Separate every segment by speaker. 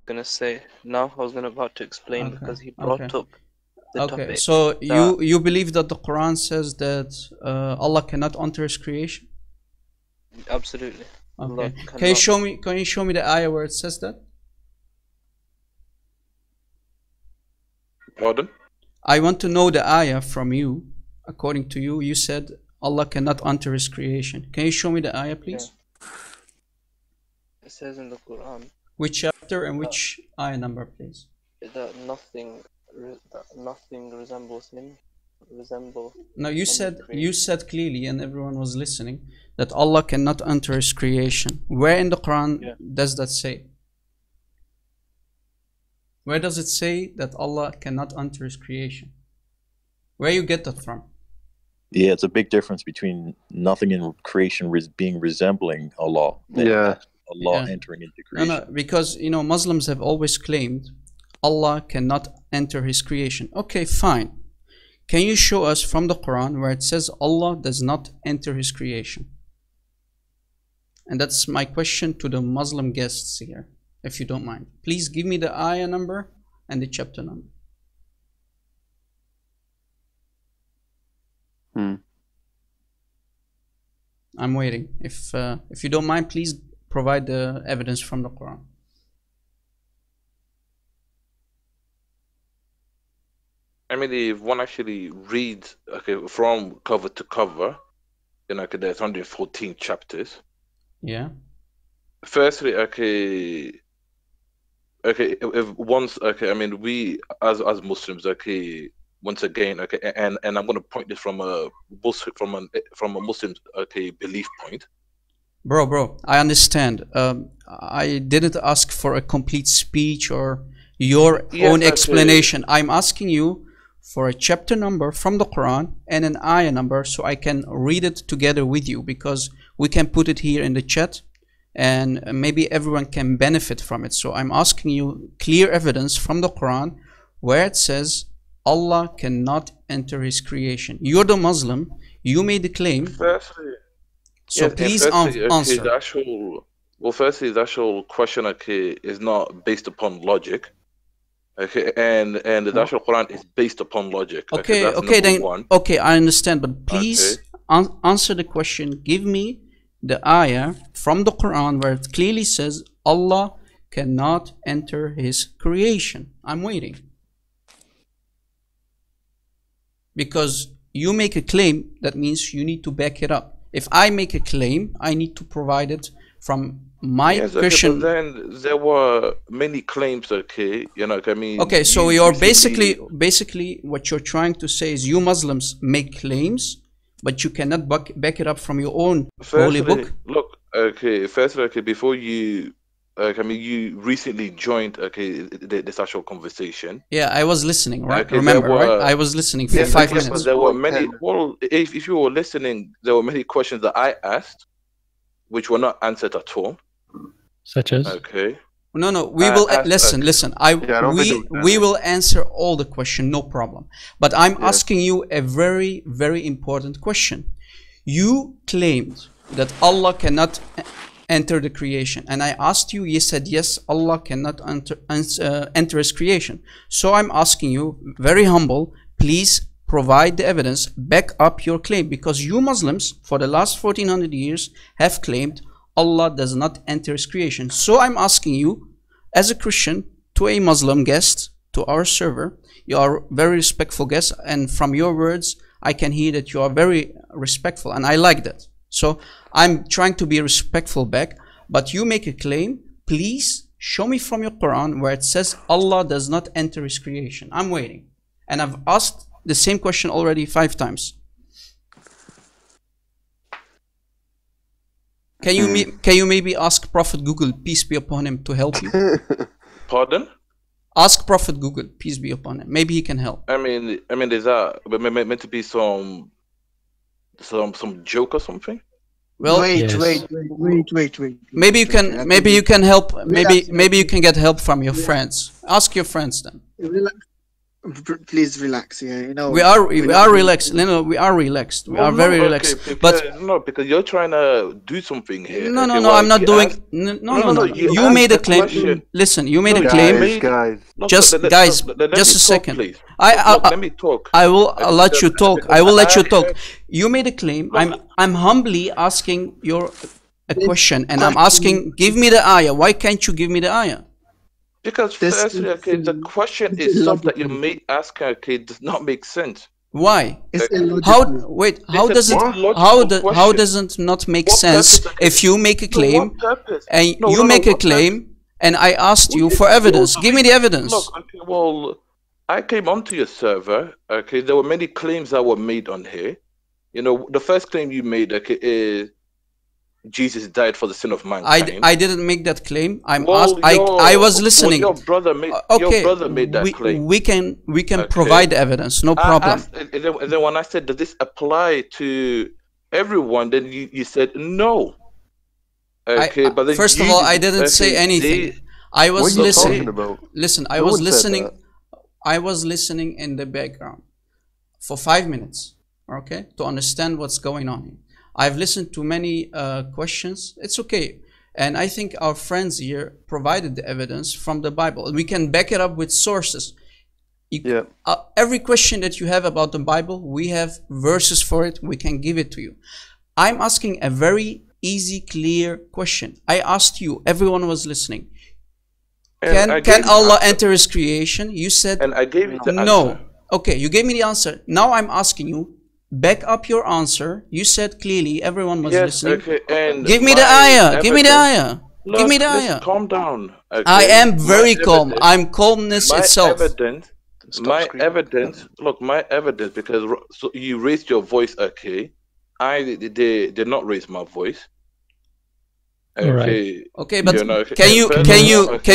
Speaker 1: gonna say now. I was gonna about to explain
Speaker 2: Okay.
Speaker 1: because he brought up the
Speaker 2: Okay.
Speaker 1: topic.
Speaker 2: So you believe that the Quran says that Allah cannot enter His creation?
Speaker 1: Absolutely.
Speaker 2: Okay.
Speaker 1: Allah
Speaker 2: Can you
Speaker 1: cannot.
Speaker 2: show me? Can you show me the ayah where it says that?
Speaker 3: Pardon?
Speaker 2: I want to know the ayah from you. According to you, you said Allah cannot enter His creation. Can you show me the ayah, please?
Speaker 1: Yeah. It says in the Quran
Speaker 2: Which chapter and which ayah number, please?
Speaker 1: that nothing resembles him.
Speaker 2: No, you said clearly, and everyone was listening, that Allah cannot enter His creation. Where in the Quran does that say? Where does it say that Allah cannot enter His creation? Where you get that from?
Speaker 4: Yeah, it's a big difference between nothing in creation being resembling Allah than Allah entering into creation.
Speaker 2: No, because Muslims have always claimed Allah cannot enter His creation. Okay, fine. Can you show us from the Quran where it says Allah does not enter His creation? And that's my question to the Muslim guests here, if you don't mind. Please give me the ayah number and the chapter number. I'm waiting. If you don't mind, please provide the evidence from the Quran.
Speaker 3: I mean, if one actually reads from cover to cover, there's 114 chapters.
Speaker 2: Yeah.
Speaker 3: Firstly, if once, I mean, we as Muslims, once again, and I'm going to point this from a Muslim, belief point.
Speaker 2: Bro, I understand. I didn't ask for a complete speech or your own explanation. I'm asking you for a chapter number from the Quran and an ayah number so I can read it together with you, because we can put it here in the chat and maybe everyone can benefit from it. So I'm asking you clear evidence from the Quran where it says Allah cannot enter His creation. You're the Muslim, you made the claim.
Speaker 3: Firstly,
Speaker 2: so please answer.
Speaker 3: Firstly, the actual question is not based upon logic. And the actual Quran is based upon logic.
Speaker 2: Okay, I understand, but please answer the question. Give me the ayah from the Quran where it clearly says Allah cannot enter His creation. I'm waiting. Because you make a claim, that means you need to back it up. If I make a claim, I need to provide it from my Christian.
Speaker 3: But then there were many claims.
Speaker 2: Okay, so you're basically what you're trying to say is you Muslims make claims, but you cannot back it up from your own holy book.
Speaker 3: Look, firstly, before you, you recently joined this actual conversation.
Speaker 2: Yeah, I was listening, right? Remember, right? I was listening for 5 minutes.
Speaker 3: But there were many. Well, if you were listening, there were many questions that I asked, which were not answered at all.
Speaker 5: Such as?
Speaker 2: No, we will listen. We will answer all the question, no problem. But I'm asking you a very, very important question. You claimed that Allah cannot enter the creation, and I asked you. You said yes, Allah cannot enter His creation. So I'm asking you, very humble, please provide the evidence, back up your claim, because you Muslims for the last 1400 years have claimed Allah does not enter His creation. So I'm asking you, as a Christian, to a Muslim guest, to our server, you are very respectful guest, and from your words, I can hear that you are very respectful, and I like that. So I'm trying to be respectful back, but you make a claim, please show me from your Quran where it says Allah does not enter His creation. I'm waiting. And I've asked the same question already 5 times. Can you maybe ask Prophet Google, peace be upon him, to help you?
Speaker 3: Pardon?
Speaker 2: Ask Prophet Google, peace be upon him. Maybe he can help.
Speaker 3: I mean, is that meant to be some joke or something?
Speaker 6: Well, wait.
Speaker 2: Maybe you can help. Maybe you can get help from your friends. Ask your friends then.
Speaker 5: Please relax. Yeah, you know.
Speaker 2: We are relaxed. No, we are relaxed. We are very relaxed.
Speaker 3: Because, because you're trying to do something here.
Speaker 2: No, no, no. I'm not doing. No. You made a claim. Listen, you made a claim.
Speaker 6: Guys.
Speaker 2: Just guys, just a second.
Speaker 3: Please.
Speaker 2: Let
Speaker 3: me talk.
Speaker 2: I will let you talk. I will let you talk. You made a claim. I'm humbly asking a question, and I'm asking, give me the ayah. Why can't you give me the ayah?
Speaker 3: Because firstly, okay, the question itself that you may ask, okay, does not make sense.
Speaker 2: Why?
Speaker 5: It's
Speaker 2: how does it how does it not make sense if you make a claim and you make a claim and I asked you for evidence? Give me the evidence.
Speaker 3: Look, okay, well, I came onto your server. Okay, there were many claims that were made on here. You know, the first claim you made, okay, is Jesus died for the sin of mankind.
Speaker 2: I didn't make that claim. I was listening.
Speaker 3: Your brother made that claim.
Speaker 2: We can provide evidence, no problem.
Speaker 3: And then when I said, does this apply to everyone? Then you said no. Okay, but then
Speaker 2: first of all, I didn't say anything. I was listening. Listen, I was listening. I was listening in the background for 5 minutes, okay, to understand what's going on here. I've listened to many questions. It's okay. And I think our friends here provided the evidence from the Bible. We can back it up with sources. Every question that you have about the Bible, we have verses for it. We can give it to you. I'm asking a very easy, clear question. I asked you. Everyone was listening. Can Allah enter His creation? You said,
Speaker 3: and I gave you the
Speaker 2: no.
Speaker 3: Answer.
Speaker 2: Okay, you gave me the answer. Now I'm asking you. Back up your answer. You said clearly, everyone was listening.
Speaker 3: Okay, and
Speaker 2: give me the ayah. Give me the ayah. Give me the ayah.
Speaker 3: Calm down. Okay.
Speaker 2: I am very calm. I'm calmness itself.
Speaker 3: My evidence. Look, my evidence. Because you raised your voice. Okay, I did not raise my voice. Okay.
Speaker 2: Right. Okay, but can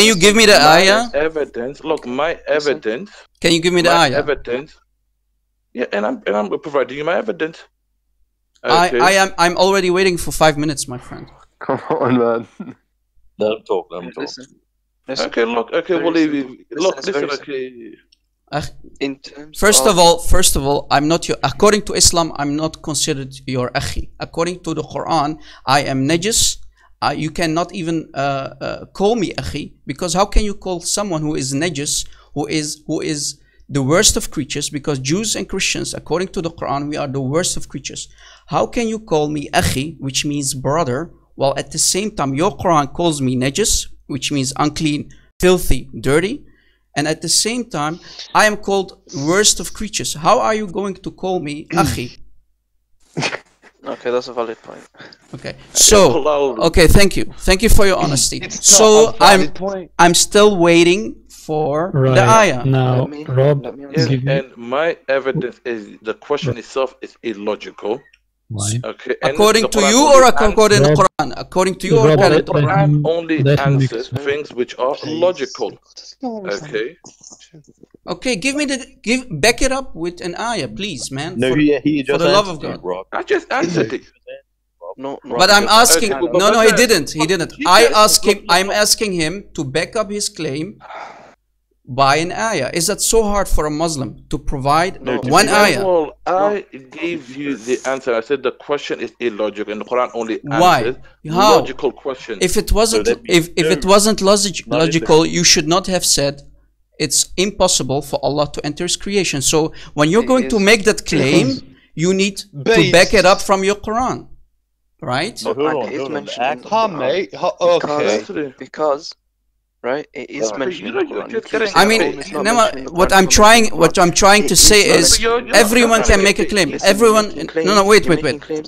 Speaker 2: you give me the ayah?
Speaker 3: Evidence. Look, my evidence.
Speaker 2: Can you give me the ayah?
Speaker 3: Evidence. Yeah, and I'm providing you my evidence. Okay.
Speaker 2: I'm already waiting for 5 minutes, my friend.
Speaker 6: Come on, man.
Speaker 4: Let him talk. Let him talk.
Speaker 1: Listen.
Speaker 3: Okay, look. Okay, well, listen. Okay.
Speaker 1: In terms
Speaker 2: first of all, I'm not your. According to Islam, I'm not considered your akhi. According to the Quran, I am najis. You cannot even call me akhi, because how can you call someone who is najis, who is the worst of creatures? Because Jews and Christians, according to the Quran, we are the worst of creatures. How can you call me akhi, which means brother, while at the same time your Quran calls me najis, which means unclean, filthy, dirty, and at the same time I am called worst of creatures? How are you going to call me akhi?
Speaker 1: Okay, that's a valid point.
Speaker 2: Okay, so okay, thank you for your honesty. So I'm still waiting for the ayah.
Speaker 7: Now, Rob,
Speaker 3: and my evidence is the question itself is illogical.
Speaker 7: Why?
Speaker 3: Okay,
Speaker 2: according to you or according to the Quran? According to you or according to the
Speaker 3: Quran? Only answers things which are logical. Okay.
Speaker 2: Okay, back it up with an ayah, please, man.
Speaker 4: No, he just
Speaker 2: for the love of God.
Speaker 4: Rob.
Speaker 3: I just answered it.
Speaker 1: No,
Speaker 2: but I'm asking. Okay, no, he didn't. He didn't. I'm asking him to back up his claim by an ayah. Is that so hard for a Muslim to provide one ayah?
Speaker 3: Well, I gave you the answer. I said the question is illogical, and the Quran only answers logical questions.
Speaker 2: If it wasn't, if it wasn't logical, you should not have said it's impossible for Allah to enter His creation. So when you're going to make that claim, you need to back it up from your Quran, right?
Speaker 6: So mate. Okay.
Speaker 1: Because right, it is mentioned in the Quran.
Speaker 2: I mean, what I'm trying to say is everyone can make a claim. Everyone. No, wait.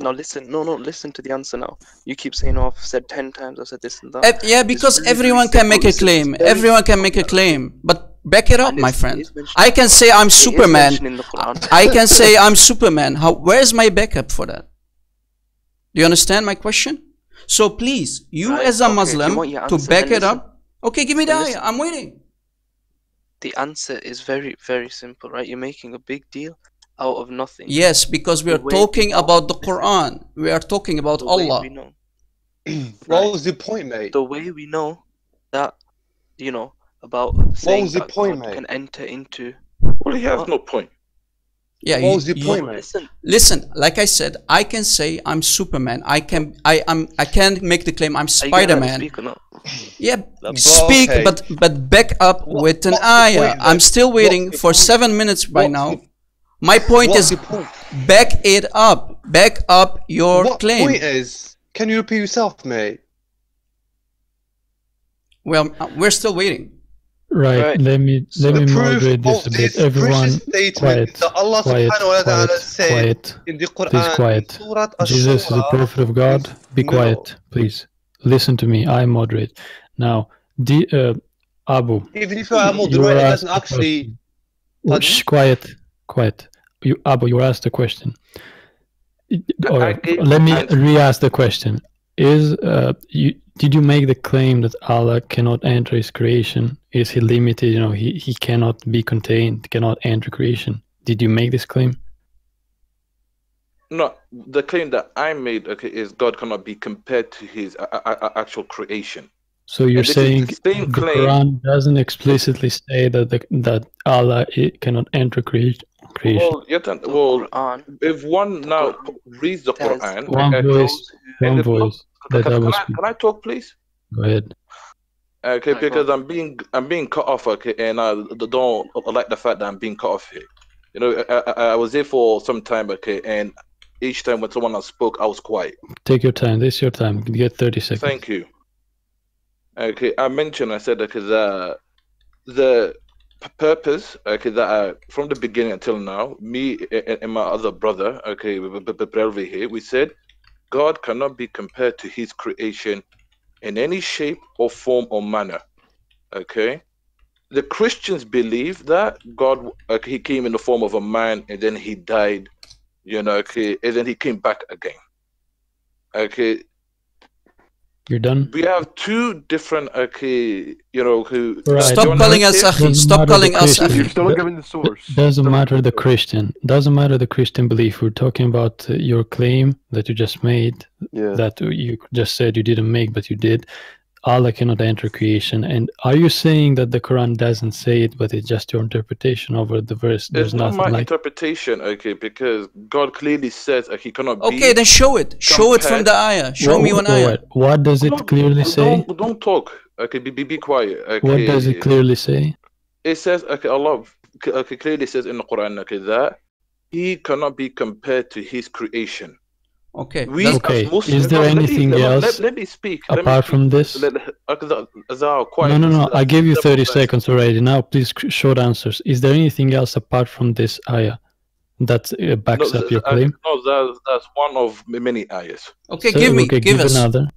Speaker 1: Now listen. No, listen to the answer now. You keep saying, "Oh, I've said 10 times. I said this and that."
Speaker 2: Yeah, because everyone can make a claim. Everyone can make a claim, but back it up, my friend. I can say I'm Superman. I can say I'm Superman. Where's my backup for that? Do you understand my question? So please, you as a Muslim, to back it up. Okay, give me the ayah. I'm waiting.
Speaker 1: The answer is very, very simple, right? You're making a big deal out of nothing.
Speaker 2: Yes, because we are talking about the Quran. We are talking about Allah.
Speaker 6: What was the point, mate?
Speaker 1: The way we know that, about saying that God can enter into
Speaker 3: Well, he has no point.
Speaker 2: Yeah,
Speaker 6: what was the point, mate?
Speaker 2: Listen, like I said, I can say I'm Superman. I can make the claim I'm Spider-Man.
Speaker 1: Speak or not?
Speaker 2: Yeah, speak,
Speaker 6: okay.
Speaker 2: but back up with an ayah. I'm still waiting for 7 minutes by now. My point is, back it up. Back up your claim.
Speaker 6: What point is? Can you repeat yourself, mate?
Speaker 2: Well, we're still waiting.
Speaker 7: Right. Let me moderate this a bit. Everyone, quiet. Quiet. Please quiet. Jesus is the prophet of God. Be quiet, please. Listen to me. I moderate. Now, Abu.
Speaker 6: Even if I moderate, it doesn't actually.
Speaker 7: Shh, quiet. Abu, you were asked a question. Let me re-ask the question. Did you make the claim that Allah cannot enter his creation? Is he limited? You know, he cannot be contained, cannot enter creation. Did you make this claim?
Speaker 3: No, the claim that I made, is God cannot be compared to his actual creation.
Speaker 7: So you're saying the Quran doesn't explicitly say that Allah cannot enter creation?
Speaker 3: Well, if one now reads the Quran,
Speaker 7: one voice.
Speaker 3: Can I talk, please?
Speaker 7: Go ahead.
Speaker 3: Okay, because I'm being cut off. Okay, and I don't like the fact that I'm being cut off here. You know, I was there for some time. Okay, and each time when someone else spoke, I was quiet.
Speaker 7: Take your time. This is your time. You get 30 seconds.
Speaker 3: Thank you. Okay, I said that the purpose, that from the beginning until now, me and my other brother, Barelvi here, we said God cannot be compared to his creation in any shape or form or manner. Okay, the Christians believe that God, he came in the form of a man and then he died, and then he came back again. Okay.
Speaker 7: You're done.
Speaker 3: We have two different, who.
Speaker 7: Right.
Speaker 2: Stop calling us Akhi. Stop calling us Akhi.
Speaker 6: You're still giving the source.
Speaker 7: Doesn't matter the Christian. Doesn't matter the Christian belief. We're talking about your claim that you just made.
Speaker 6: Yeah.
Speaker 7: That you just said you didn't make, but you did. Allah cannot enter creation. And are you saying that the Quran doesn't say it, but it's just your interpretation over the verse?
Speaker 3: There's not my interpretation, because God clearly says he cannot be.
Speaker 2: Okay, then show it. Show it from the ayah. Show me one ayah.
Speaker 7: What does it clearly say?
Speaker 3: Don't talk. Okay, be quiet. Okay.
Speaker 7: What does it clearly say?
Speaker 3: It says, Allah clearly says in the Quran, that he cannot be compared to his creation.
Speaker 2: Okay.
Speaker 3: Muslims,
Speaker 7: is there anything else
Speaker 3: let me speak.
Speaker 7: apart from this? No. I gave you 30 seconds already. Now, please, short answers. Is there anything else apart from this ayah that backs up your claim?
Speaker 3: No, that's one of many ayahs.
Speaker 2: Okay, so, give us another.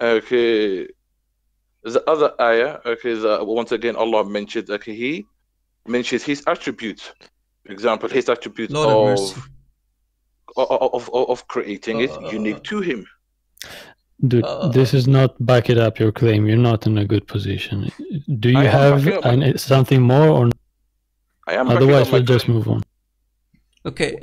Speaker 3: Okay. The other ayah, once again, Allah mentions, he mentions his attributes. For example, his attributes of creating is unique to him.
Speaker 7: Dude, this is not backing up your claim. You're not in a good position. Do you have something more, or otherwise we'll just move on?
Speaker 2: Okay.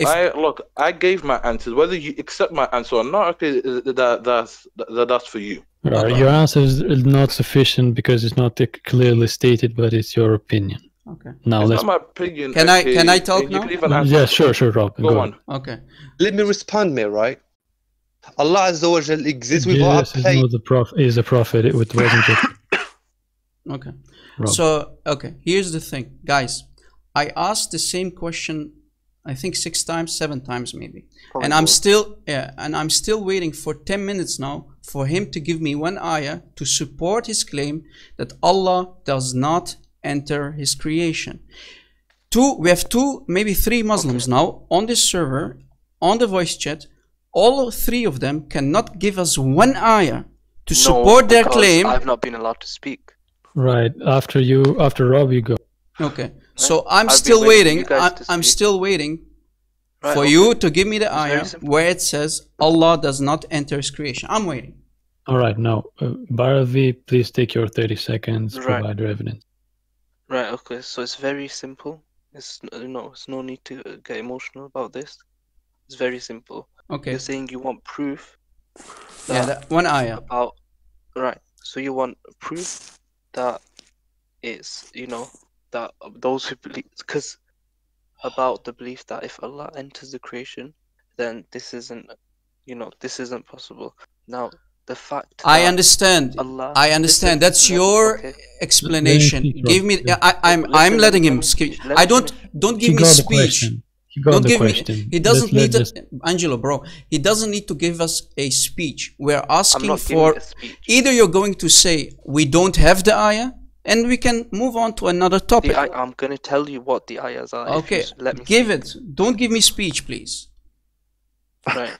Speaker 3: I gave my answers. Whether you accept my answer or not, that's for you.
Speaker 7: Right. Your answer is not sufficient because it's not clearly stated, but it's your opinion.
Speaker 2: Okay.
Speaker 7: Now
Speaker 3: it's not my opinion.
Speaker 2: Can I talk now?
Speaker 7: Yeah, sure, Rob. Go on.
Speaker 2: Okay.
Speaker 6: Let me respond, me, right? Allah Azza wa Jal exists without a place.
Speaker 7: Is a prophet. It wasn't just.
Speaker 2: Okay. Rob. So, here's the thing, guys. I asked the same question, I think 6 times, 7 times maybe. Probably and I'm still waiting for 10 minutes now for him to give me one ayah to support his claim that Allah does not enter his creation. We have 2, maybe 3 Muslims now on this server, on the voice chat. All 3 of them cannot give us one ayah to support their claim.
Speaker 1: I've not been allowed to speak.
Speaker 7: Right. After Rob, you go.
Speaker 2: Okay. So I'm still waiting. I'm still waiting for you to give me the ayah where it says Allah does not enter his creation. I'm waiting.
Speaker 7: All right. Now, Barelvi, please take your 30 seconds. Provide your evidence.
Speaker 1: Right. Okay. So it's very simple. It's no need to get emotional about this. It's very simple.
Speaker 2: Okay.
Speaker 1: You're saying you want proof.
Speaker 2: That one ayah.
Speaker 1: Right. So you want proof that it's that those who believe, because about the belief that if Allah enters the creation, then this isn't, this isn't possible. Now, the fact that
Speaker 2: I understand.
Speaker 1: Allah,
Speaker 2: I understand. That's your explanation. Give me. I'm letting him speak. Don't give me speech. Don't give me. He doesn't need to, Angelo, bro. He doesn't need to give us a speech. We're asking for. Either you're going to say we don't have the ayah, and we can move on to another topic.
Speaker 1: I'm going to tell you what the ayahs are.
Speaker 2: Okay, give it. Don't give me speech, please.
Speaker 1: Right.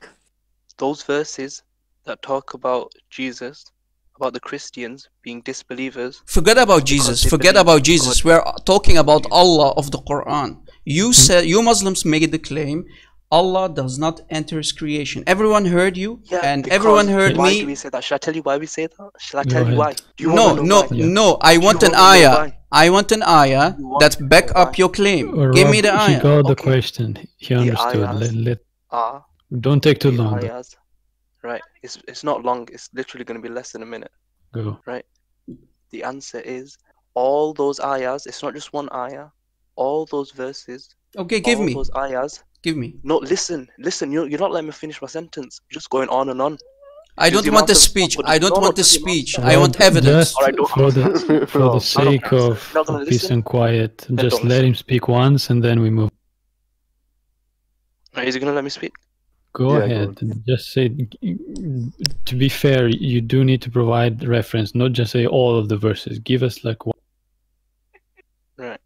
Speaker 1: Those verses that talk about Jesus, about the Christians being disbelievers.
Speaker 2: Forget about Jesus. Forget about Jesus. We're talking about Allah of the Quran. You said, you Muslims made the claim Allah does not enter his creation. Everyone heard you, and everyone heard me.
Speaker 1: Why do we say that? Shall I tell you why we say that? Shall I tell you why?
Speaker 2: No. I want an ayah. I want an ayah that back up your claim. Give me the ayah.
Speaker 7: He got the question. He understood. Don't take too long.
Speaker 1: Ayahs, right. It's not long. It's literally going to be less than a minute.
Speaker 7: Go.
Speaker 1: Right. The answer is all those ayahs. It's not just one ayah. All those verses.
Speaker 2: Okay, give me.
Speaker 1: Those ayahs.
Speaker 2: Give me.
Speaker 1: No, listen. You're not letting me finish my sentence. You're just going on and on.
Speaker 2: I don't want the speech. I don't want the speech. I want evidence.
Speaker 7: For the sake of peace and quiet, just let him speak once, and then we move.
Speaker 1: Is he gonna let me speak?
Speaker 7: Go ahead. Just say. To be fair, you do need to provide reference, not just say all of the verses. Give us like one.
Speaker 1: Right.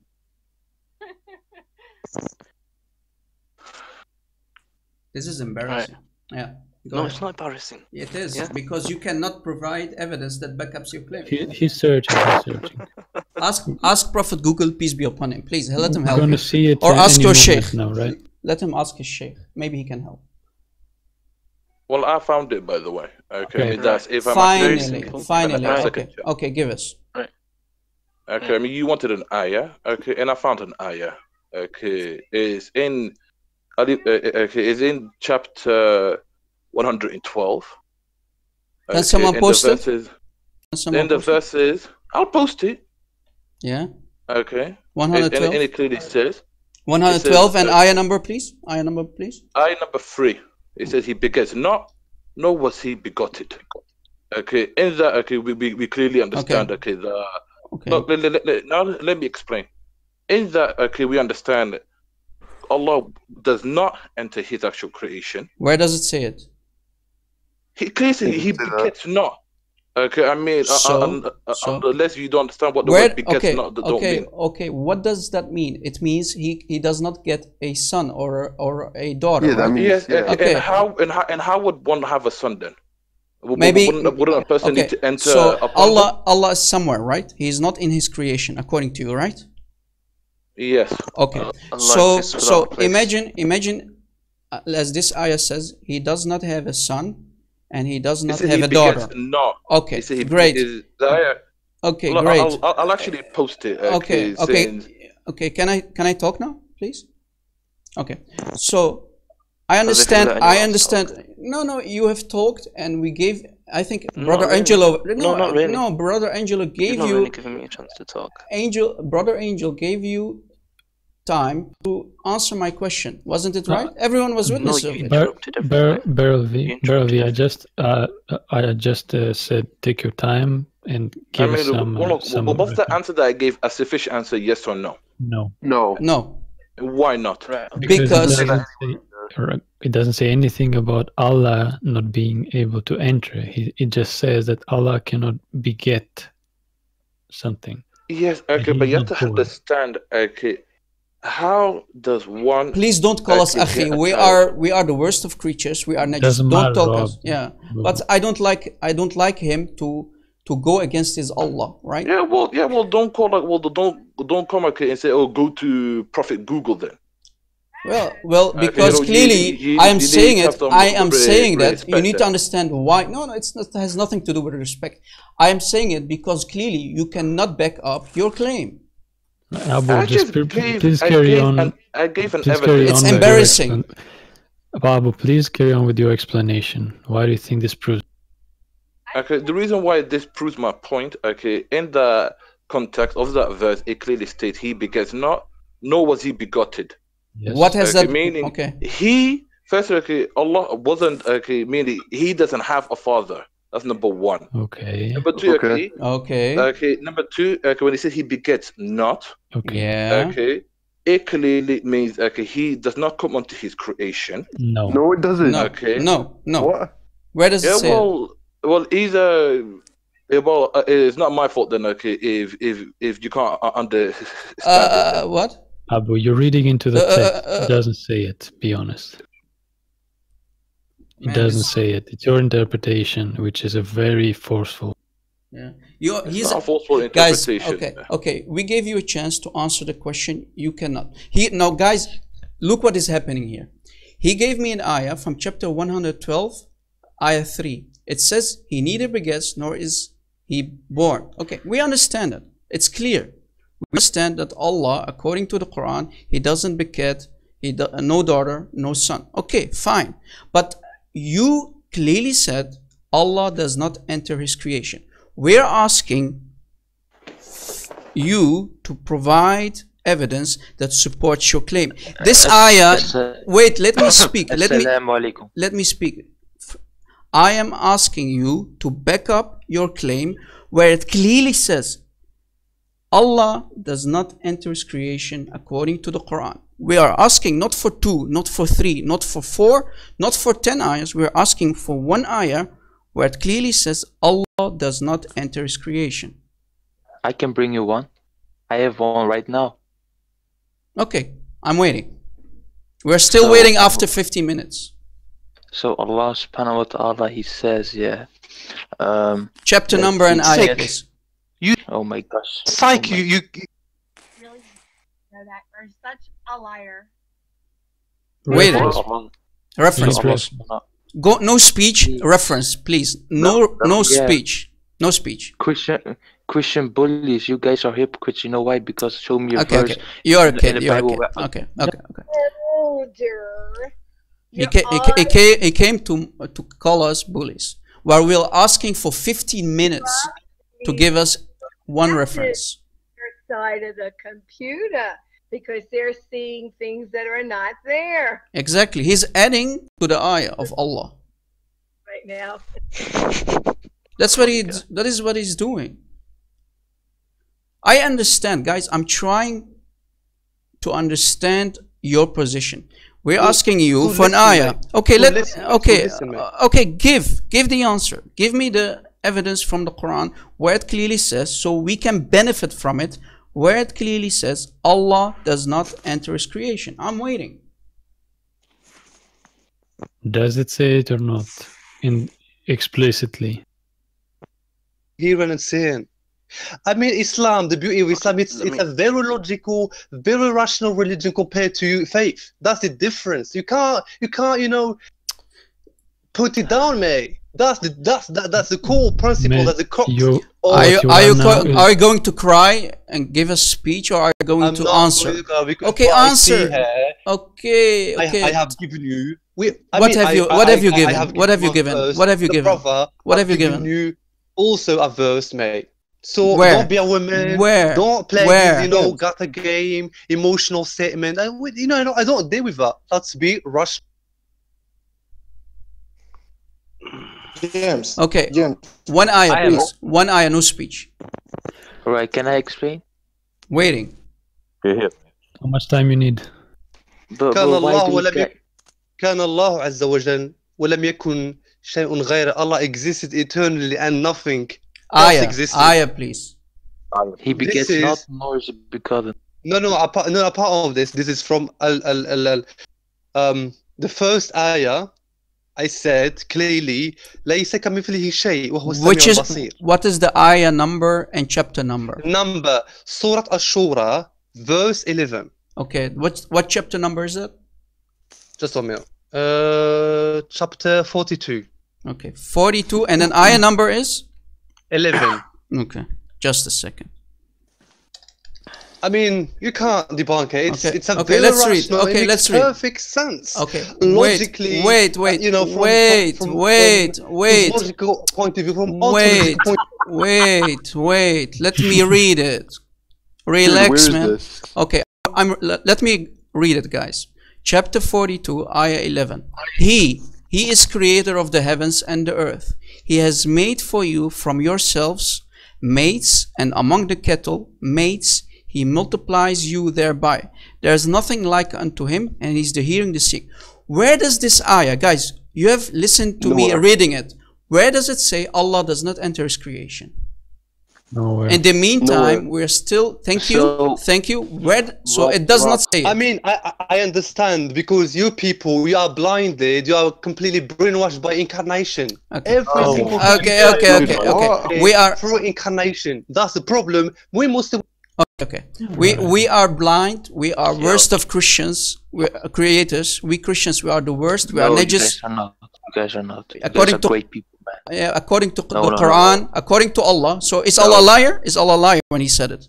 Speaker 2: This is embarrassing. Right. Yeah.
Speaker 1: No, it's not embarrassing.
Speaker 2: It is, because you cannot provide evidence that backups your claim.
Speaker 7: He's searching.
Speaker 2: Ask Prophet Google, peace be upon him. Please, let him help.
Speaker 7: We're gonna see it.
Speaker 2: Or ask your sheikh.
Speaker 7: Now, right?
Speaker 2: Let him ask his sheikh. Maybe he can help.
Speaker 3: Well, I found it, by the way. Okay, I mean, that's if
Speaker 2: finally. Okay, give us.
Speaker 3: Right. Okay, I mean, you wanted an ayah. Okay, and I found an ayah. Okay, is in chapter 112.
Speaker 2: Can someone post it?
Speaker 3: In the verses, I'll post it.
Speaker 2: Yeah.
Speaker 3: Okay.
Speaker 2: 112.
Speaker 3: And it clearly says.
Speaker 2: 112 and ayah number, please. Ayah number, please.
Speaker 3: Ayah number 3. It says he begets not, nor was he begotten. Okay. In that, okay, we clearly understand. Okay. Look, now let me explain. In that, okay, we understand that Allah does not enter his actual creation.
Speaker 2: Where does it say it?
Speaker 3: He begets not. Okay, I mean, unless you don't understand what the word begets not, don't mean.
Speaker 2: Okay, what does that mean? It means he does not get a son or a daughter.
Speaker 3: Yeah, that
Speaker 2: right?
Speaker 3: means, yes. Okay. And how would one have a son then?
Speaker 2: Maybe
Speaker 3: wouldn't a person need to enter?
Speaker 2: So Allah is somewhere, right? He is not in his creation, according to you, right?
Speaker 3: Yes.
Speaker 2: Okay. So imagine, as this ayah says, he does not have a son, and he does not have a daughter.
Speaker 3: No.
Speaker 2: Okay. Great. Okay. Great.
Speaker 3: I'll actually post it.
Speaker 2: Okay. Can I talk now, please? Okay. So I understand. No. You have talked, and we gave. I think Brother Angelo.
Speaker 1: No, not really.
Speaker 2: No, Brother Angelo gave you.
Speaker 1: You're not really giving me a chance to talk.
Speaker 2: Brother Angel gave you time to answer my question, wasn't it right? Everyone was witness of it.
Speaker 7: Barelvi, I just said take your time and give us some.
Speaker 3: What's the answer that I gave? A sufficient answer, yes or no?
Speaker 7: No.
Speaker 3: Why not?
Speaker 2: Because
Speaker 7: it doesn't say anything about Allah not being able to enter. It just says that Allah cannot beget something.
Speaker 3: Yes, okay, but you have to understand, okay. How does one?
Speaker 2: Please don't call us akhi. We are the worst of creatures. We are najis. Don't talk us. Yeah, but I don't like him to go against his Allah, right?
Speaker 3: Yeah, well, don't call don't come and say, oh, go to Prophet Google then.
Speaker 2: Well, because clearly I am saying that you need to understand why. No, it has nothing to do with respect. I am saying it because clearly you cannot back up your claim.
Speaker 7: Please carry on.
Speaker 3: I gave an evidence.
Speaker 2: It's embarrassing.
Speaker 7: Babu, please carry on with your explanation. Why do you think this proves?
Speaker 3: Okay, the reason why this proves my point, okay, in the context of that verse, it clearly states he begets not, nor was he begotten.
Speaker 2: Yes. What has that
Speaker 3: meaning?
Speaker 2: Okay.
Speaker 3: He first, Allah wasn't meaning he doesn't have a father. That's number one.
Speaker 7: Okay.
Speaker 3: Number two,
Speaker 2: okay.
Speaker 3: Number two, when he says he begets not,
Speaker 2: yeah.
Speaker 3: It clearly means he does not come onto his creation.
Speaker 8: No, it doesn't.
Speaker 2: No. No.
Speaker 8: What?
Speaker 2: Where does it say?
Speaker 3: Well, either. Well, it's not my fault then. If you can't understand it.
Speaker 2: What?
Speaker 7: Abu, you're reading into the text. It doesn't say it. Be honest. It doesn't say it. It's your interpretation, which is a very forceful.
Speaker 2: Yeah,
Speaker 3: he's not a forceful interpretation.
Speaker 2: Guys, okay. We gave you a chance to answer the question. You cannot. Now, guys, look what is happening here. He gave me an ayah from chapter 112, ayah 3. It says, he neither begets nor is he born. Okay, we understand it. It's clear. We understand that Allah, according to the Quran, he doesn't beget, no daughter, no son. Okay, fine. But you clearly said Allah does not enter his creation. We're asking you to provide evidence that supports your claim. This ayah, wait, let me speak. Let me speak. I am asking you to back up your claim where it clearly says Allah does not enter his creation according to the Quran. We are asking not for 2, not for 3, not for 4, not for 10 ayahs. We're asking for one ayah where it clearly says Allah does not enter his creation.
Speaker 9: I can bring you one. I have one right now.
Speaker 2: Okay, I'm waiting. We're still waiting after 50 minutes.
Speaker 9: So Allah subhanahu wa ta'ala, he says,
Speaker 2: chapter number and ayah, please.
Speaker 9: Oh my gosh.
Speaker 6: Psych, you
Speaker 10: really know that you're such a liar.
Speaker 2: Wait. Reference. Go. No speech. Reference, please. No speech. No speech.
Speaker 9: Christian bullies. You guys are hypocrites. You know why? Because show me your verse.
Speaker 2: Okay. You're a kid. You're a kid. Okay.
Speaker 10: Older.
Speaker 2: He came to call us bullies, while we're asking for 15 minutes to give us one reference.
Speaker 10: Your side of the computer, because they're seeing things that are not there.
Speaker 2: Exactly. He's adding to the ayah of Allah.
Speaker 10: Right now.
Speaker 2: That is what he's doing. I understand, guys. I'm trying to understand your position. We're asking you for an ayah. Okay, give the answer. Give me the evidence from the Quran where it clearly says, so we can benefit from it, where it clearly says Allah does not enter his creation. I'm waiting.
Speaker 7: Does it say it or not? Explicitly.
Speaker 6: Here and saying. I mean, Islam, the beauty of Islam, it's a very logical, very rational religion compared to faith. That's the difference. You can't, put it down, mate. That's the core principle. That's the core.
Speaker 2: Are you going to cry and give a speech, or are you going to answer? Okay, answer. Okay.
Speaker 6: I have given you.
Speaker 2: What have you given? What have you given?
Speaker 6: Also a verse, mate. So
Speaker 2: where?
Speaker 6: Don't be a woman.
Speaker 2: Where?
Speaker 6: Don't play with, got a game, emotional statement. I don't deal with that. That's be Russian.
Speaker 5: James.
Speaker 2: Okay.
Speaker 5: James.
Speaker 2: One ayah, please. One ayah, no speech.
Speaker 9: Alright, can I explain?
Speaker 2: Waiting.
Speaker 7: How much time you need?
Speaker 6: كان الله عز وجل ولم يكن شيء غير. Allah existed eternally and nothing.
Speaker 2: Ayah, please.
Speaker 9: He begets not, nor is it begotten.
Speaker 6: No. Apart of this is from the first ayah. I said clearly, ليس كمثله شيء وهو السميع البصير.
Speaker 2: What is the ayah number and chapter number?
Speaker 6: Surah Ash-Shura, verse 11.
Speaker 2: Okay, what chapter number is it?
Speaker 6: Just a minute. Chapter 42.
Speaker 2: Okay, 42, and then ayah number is
Speaker 6: 11.
Speaker 2: Okay, just a second.
Speaker 6: I mean, you can't debunk it. It's a
Speaker 2: very rational. Okay, let's read.
Speaker 6: Perfect sense.
Speaker 2: Okay,
Speaker 6: logically.
Speaker 2: Wait.
Speaker 6: From logical point of view, from
Speaker 2: wait. Wait. Let me read it. Relax, man. Okay, let me read it, guys. Chapter 42, ayah 11. He is creator of the heavens and the earth. He has made for you from yourselves mates, and among the cattle mates. He multiplies you thereby. There is nothing like unto him, and he's the hearing the sick. Where does this ayah, guys, you have listened to me reading it. Where does it say Allah does not enter his creation?
Speaker 7: Nowhere.
Speaker 2: In the meantime, we're still, thank you. So it does not say it.
Speaker 6: I mean, I understand, because you people, we are blinded, you are completely brainwashed by incarnation.
Speaker 2: Okay.
Speaker 6: Okay.
Speaker 2: We are
Speaker 6: through incarnation. That's the problem. We Muslims.
Speaker 2: Okay. We are blind. We are worst of Christians. We are creators. We Christians, we are the worst. We are najis.
Speaker 9: You guys are not. You
Speaker 2: According
Speaker 9: guys are
Speaker 2: to
Speaker 9: great people.
Speaker 2: Yeah, according to the Quran, according to Allah. So is Allah a liar? Is Allah a liar when he said it?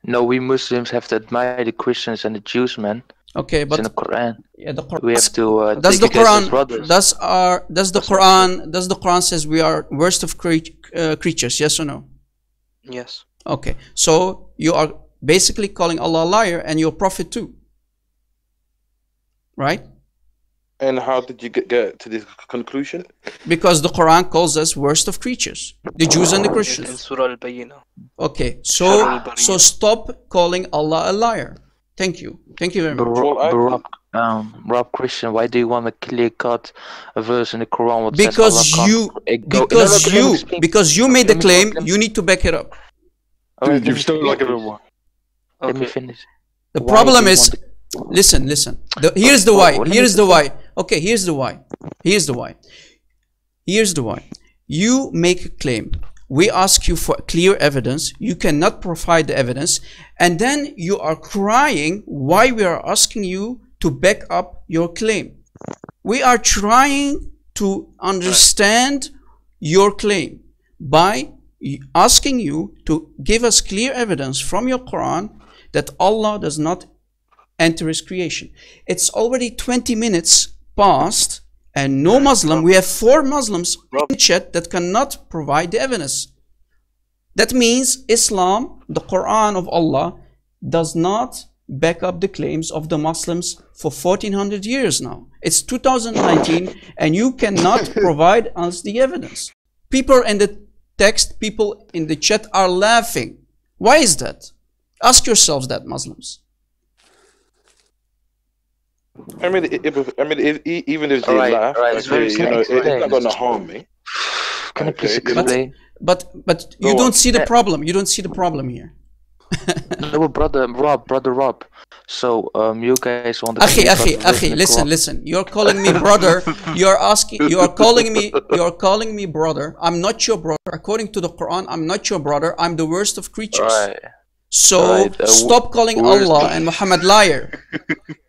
Speaker 9: No, we Muslims have to admire the Christians and the Jews, man.
Speaker 2: Okay, but
Speaker 9: it's in the Quran.
Speaker 2: Yeah, the Quran.
Speaker 9: We have to.
Speaker 2: Does the Quran? Does the Quran says we are worst of creatures? Yes or no?
Speaker 1: Yes.
Speaker 2: Okay, so you are basically calling Allah a liar and your prophet too, right?
Speaker 3: And how did you get to this conclusion?
Speaker 2: Because the Quran calls us worst of creatures, the Jews and the Christians.
Speaker 1: In Surah Al-Bayyinah.
Speaker 2: Okay, so stop calling Allah a liar. Thank you very much.
Speaker 9: Rob Christian, why do you want to clear cut a verse in the Quran? What
Speaker 2: because you made the claim, you need to back it up.
Speaker 3: Dude, you're still like everyone.
Speaker 9: Let me finish.
Speaker 2: The problem is, listen. Here's the why. Okay, here's the why. You make a claim. We ask you for clear evidence. You cannot provide the evidence. And then you are crying why we are asking you to back up your claim. We are trying to understand your claim by asking you to give us clear evidence from your Quran that Allah does not enter his creation. It's already 20 minutes past and no Muslim, we have 4 Muslims in the chat that cannot provide the evidence. That means Islam, the Quran of Allah, does not back up the claims of the Muslims for 1400 years now. It's 2019 and you cannot provide us the evidence. People in the text, people in the chat are laughing. Why is that? Ask yourselves that, Muslims.
Speaker 3: I mean, even if they laugh, it's not going to harm me.
Speaker 9: Can I please explain?
Speaker 2: But you don't see the problem. You don't see the problem here.
Speaker 9: No, brother Rob. So you guys want to?
Speaker 2: Akhi, listen. You're calling me brother. You are calling me brother. I'm not your brother. According to the Quran, I'm not your brother. I'm the worst of creatures.
Speaker 9: Right.
Speaker 2: So stop calling Allah and Muhammad liar.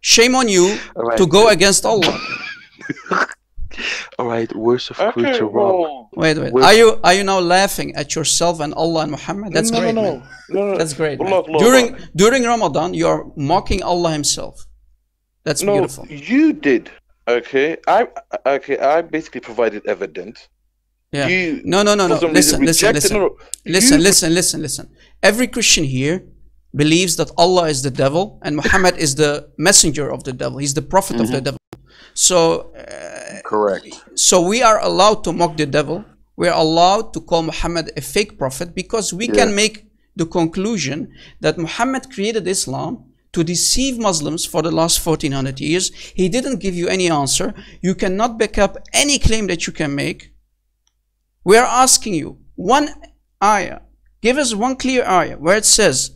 Speaker 2: Shame on you to go against Allah.
Speaker 9: Alright, worst of creature, Rob.
Speaker 2: Wait. Are you now laughing at yourself and Allah and Muhammad? That's great. No. That's great. During Ramadan, you are mocking Allah Himself. That's beautiful.
Speaker 3: You did. Okay. I basically provided evidence.
Speaker 2: Yeah. No. Listen. Every Christian here believes that Allah is the devil and Muhammad is the messenger of the devil. He's the prophet of the devil. So,
Speaker 4: correct.
Speaker 2: So we are allowed to mock the devil. We are allowed to call Muhammad a fake prophet because we can make the conclusion that Muhammad created Islam to deceive Muslims for the last 1400 years. He didn't give you any answer. You cannot back up any claim that you can make. We are asking you one ayah. Give us one clear ayah where it says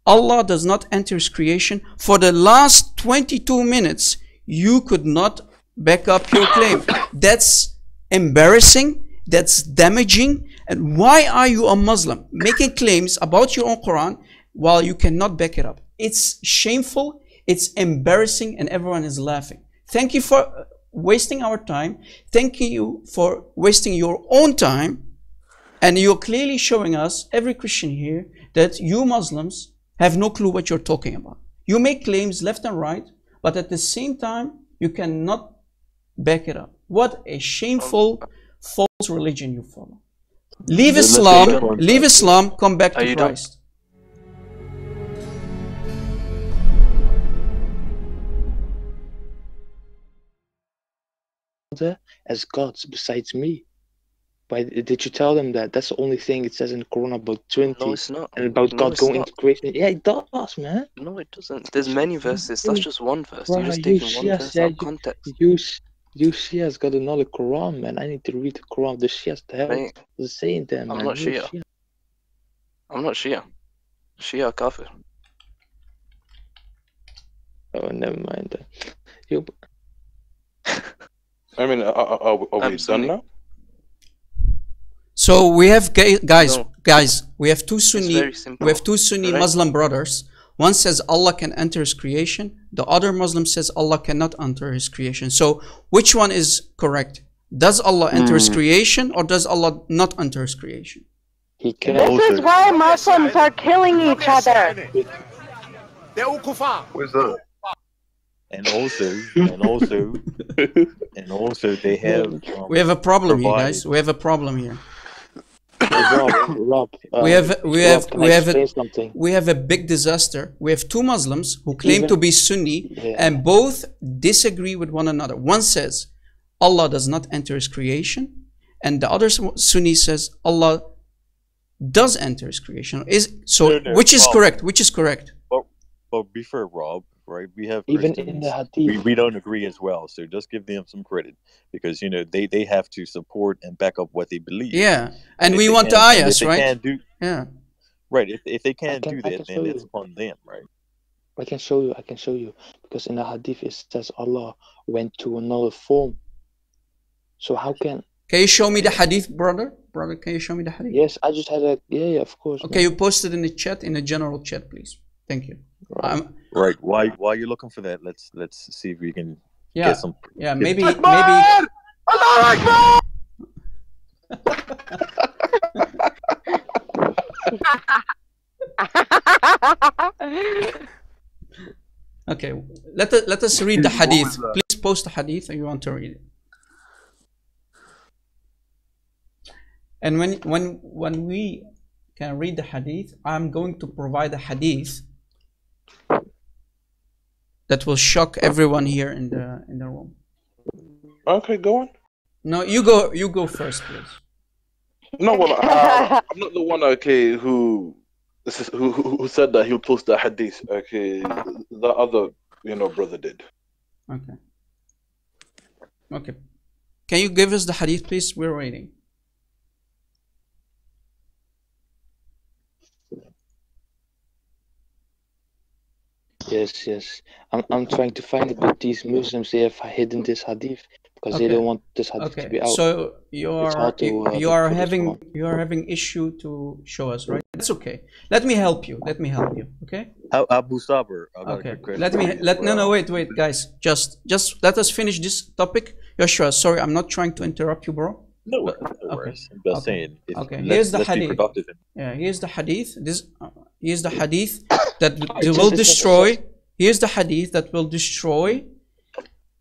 Speaker 2: Allah does not enter his creation. For the last 22 minutes, you could not back up your claim. That's embarrassing. That's damaging. And why are you a Muslim making claims about your own Quran while you cannot back it up? It's shameful. It's embarrassing, and everyone is laughing. Thank you for wasting our time. Thank you for wasting your own time. And you're clearly showing us, every Christian here, that you Muslims have no clue what you're talking about. You make claims left and right, but at the same time, you cannot back it up. What a shameful, false religion you follow. Leave Islam, come back to Christ.
Speaker 9: As gods besides me. Why did you tell them that? That's the only thing it says in the Quran about Trinity.
Speaker 1: No, it's not.
Speaker 9: And about God going into creation. Yeah, it does, man.
Speaker 1: No, it doesn't. There's many verses. That's just one verse. You're just taking one verse out of context.
Speaker 9: You Shias got another Quran, man. I need to read the Quran. The Shias, the hell is saying that, man.
Speaker 1: I'm not Shia. I'm not Shia. Shia kafir.
Speaker 9: Oh, never mind.
Speaker 3: I mean, are we done now?
Speaker 2: So we have guys. We have two Sunni. We have two Sunni
Speaker 1: right?
Speaker 2: Muslim brothers. One says Allah can enter His creation. The other Muslim says Allah cannot enter His creation. So which one is correct? Does Allah enter His creation, or does Allah not enter His creation?
Speaker 9: He can.
Speaker 8: This is why Muslims are killing each other.
Speaker 3: Where's that?
Speaker 4: And also, they have.
Speaker 2: We have a problem here, guys. We have a problem here.
Speaker 9: Rob,
Speaker 2: we have a big disaster. We have two Muslims who claim to be Sunni and both disagree with one another. One says Allah does not enter His creation, and the other Sunni says Allah does enter His creation. Which is correct? Which is correct?
Speaker 4: But be fair, Rob. Right, we have
Speaker 9: even in the hadith.
Speaker 4: We don't agree as well, so just give them some credit, because they have to support and back up what they believe.
Speaker 2: Yeah, and we want the ayahs, right?
Speaker 4: Right. If they can't do that, then it's upon them, right?
Speaker 9: I can show you. Because in the hadith it says Allah went to another form. So how can?
Speaker 2: Can you show me the hadith, brother? Brother, can you show me the hadith?
Speaker 9: Yes, I just had a of course.
Speaker 2: Okay, you post it in the chat, in the general chat, please. Thank you.
Speaker 4: Right. While you're looking for that, let's see if we can get some.
Speaker 2: Yeah, maybe. Okay, let us read the hadith. Please post the hadith if you want to read it. And when we can read the hadith, I'm going to provide a hadith that will shock everyone here in the room.
Speaker 3: Okay, go on.
Speaker 2: No, you go first, please.
Speaker 3: No, well, I'm not the one, who said that he'll post the hadith. Okay, the other, brother did.
Speaker 2: Okay. Can you give us the hadith, please? We're waiting.
Speaker 9: Yes. I'm trying to find it, but these Muslims, they have hidden this hadith because they don't want this hadith to be out.
Speaker 2: So you are having issue to show us, right? That's okay. Let me help you. Okay.
Speaker 4: Abu Sabr.
Speaker 2: Okay. Wait, guys. Just let us finish this topic. Joshua, sorry, I'm not trying to interrupt you, bro.
Speaker 4: No worries. I'm just saying.
Speaker 2: Here's the hadith. Yeah, here's the hadith. Here's the hadith that will destroy. Here's the hadith that will destroy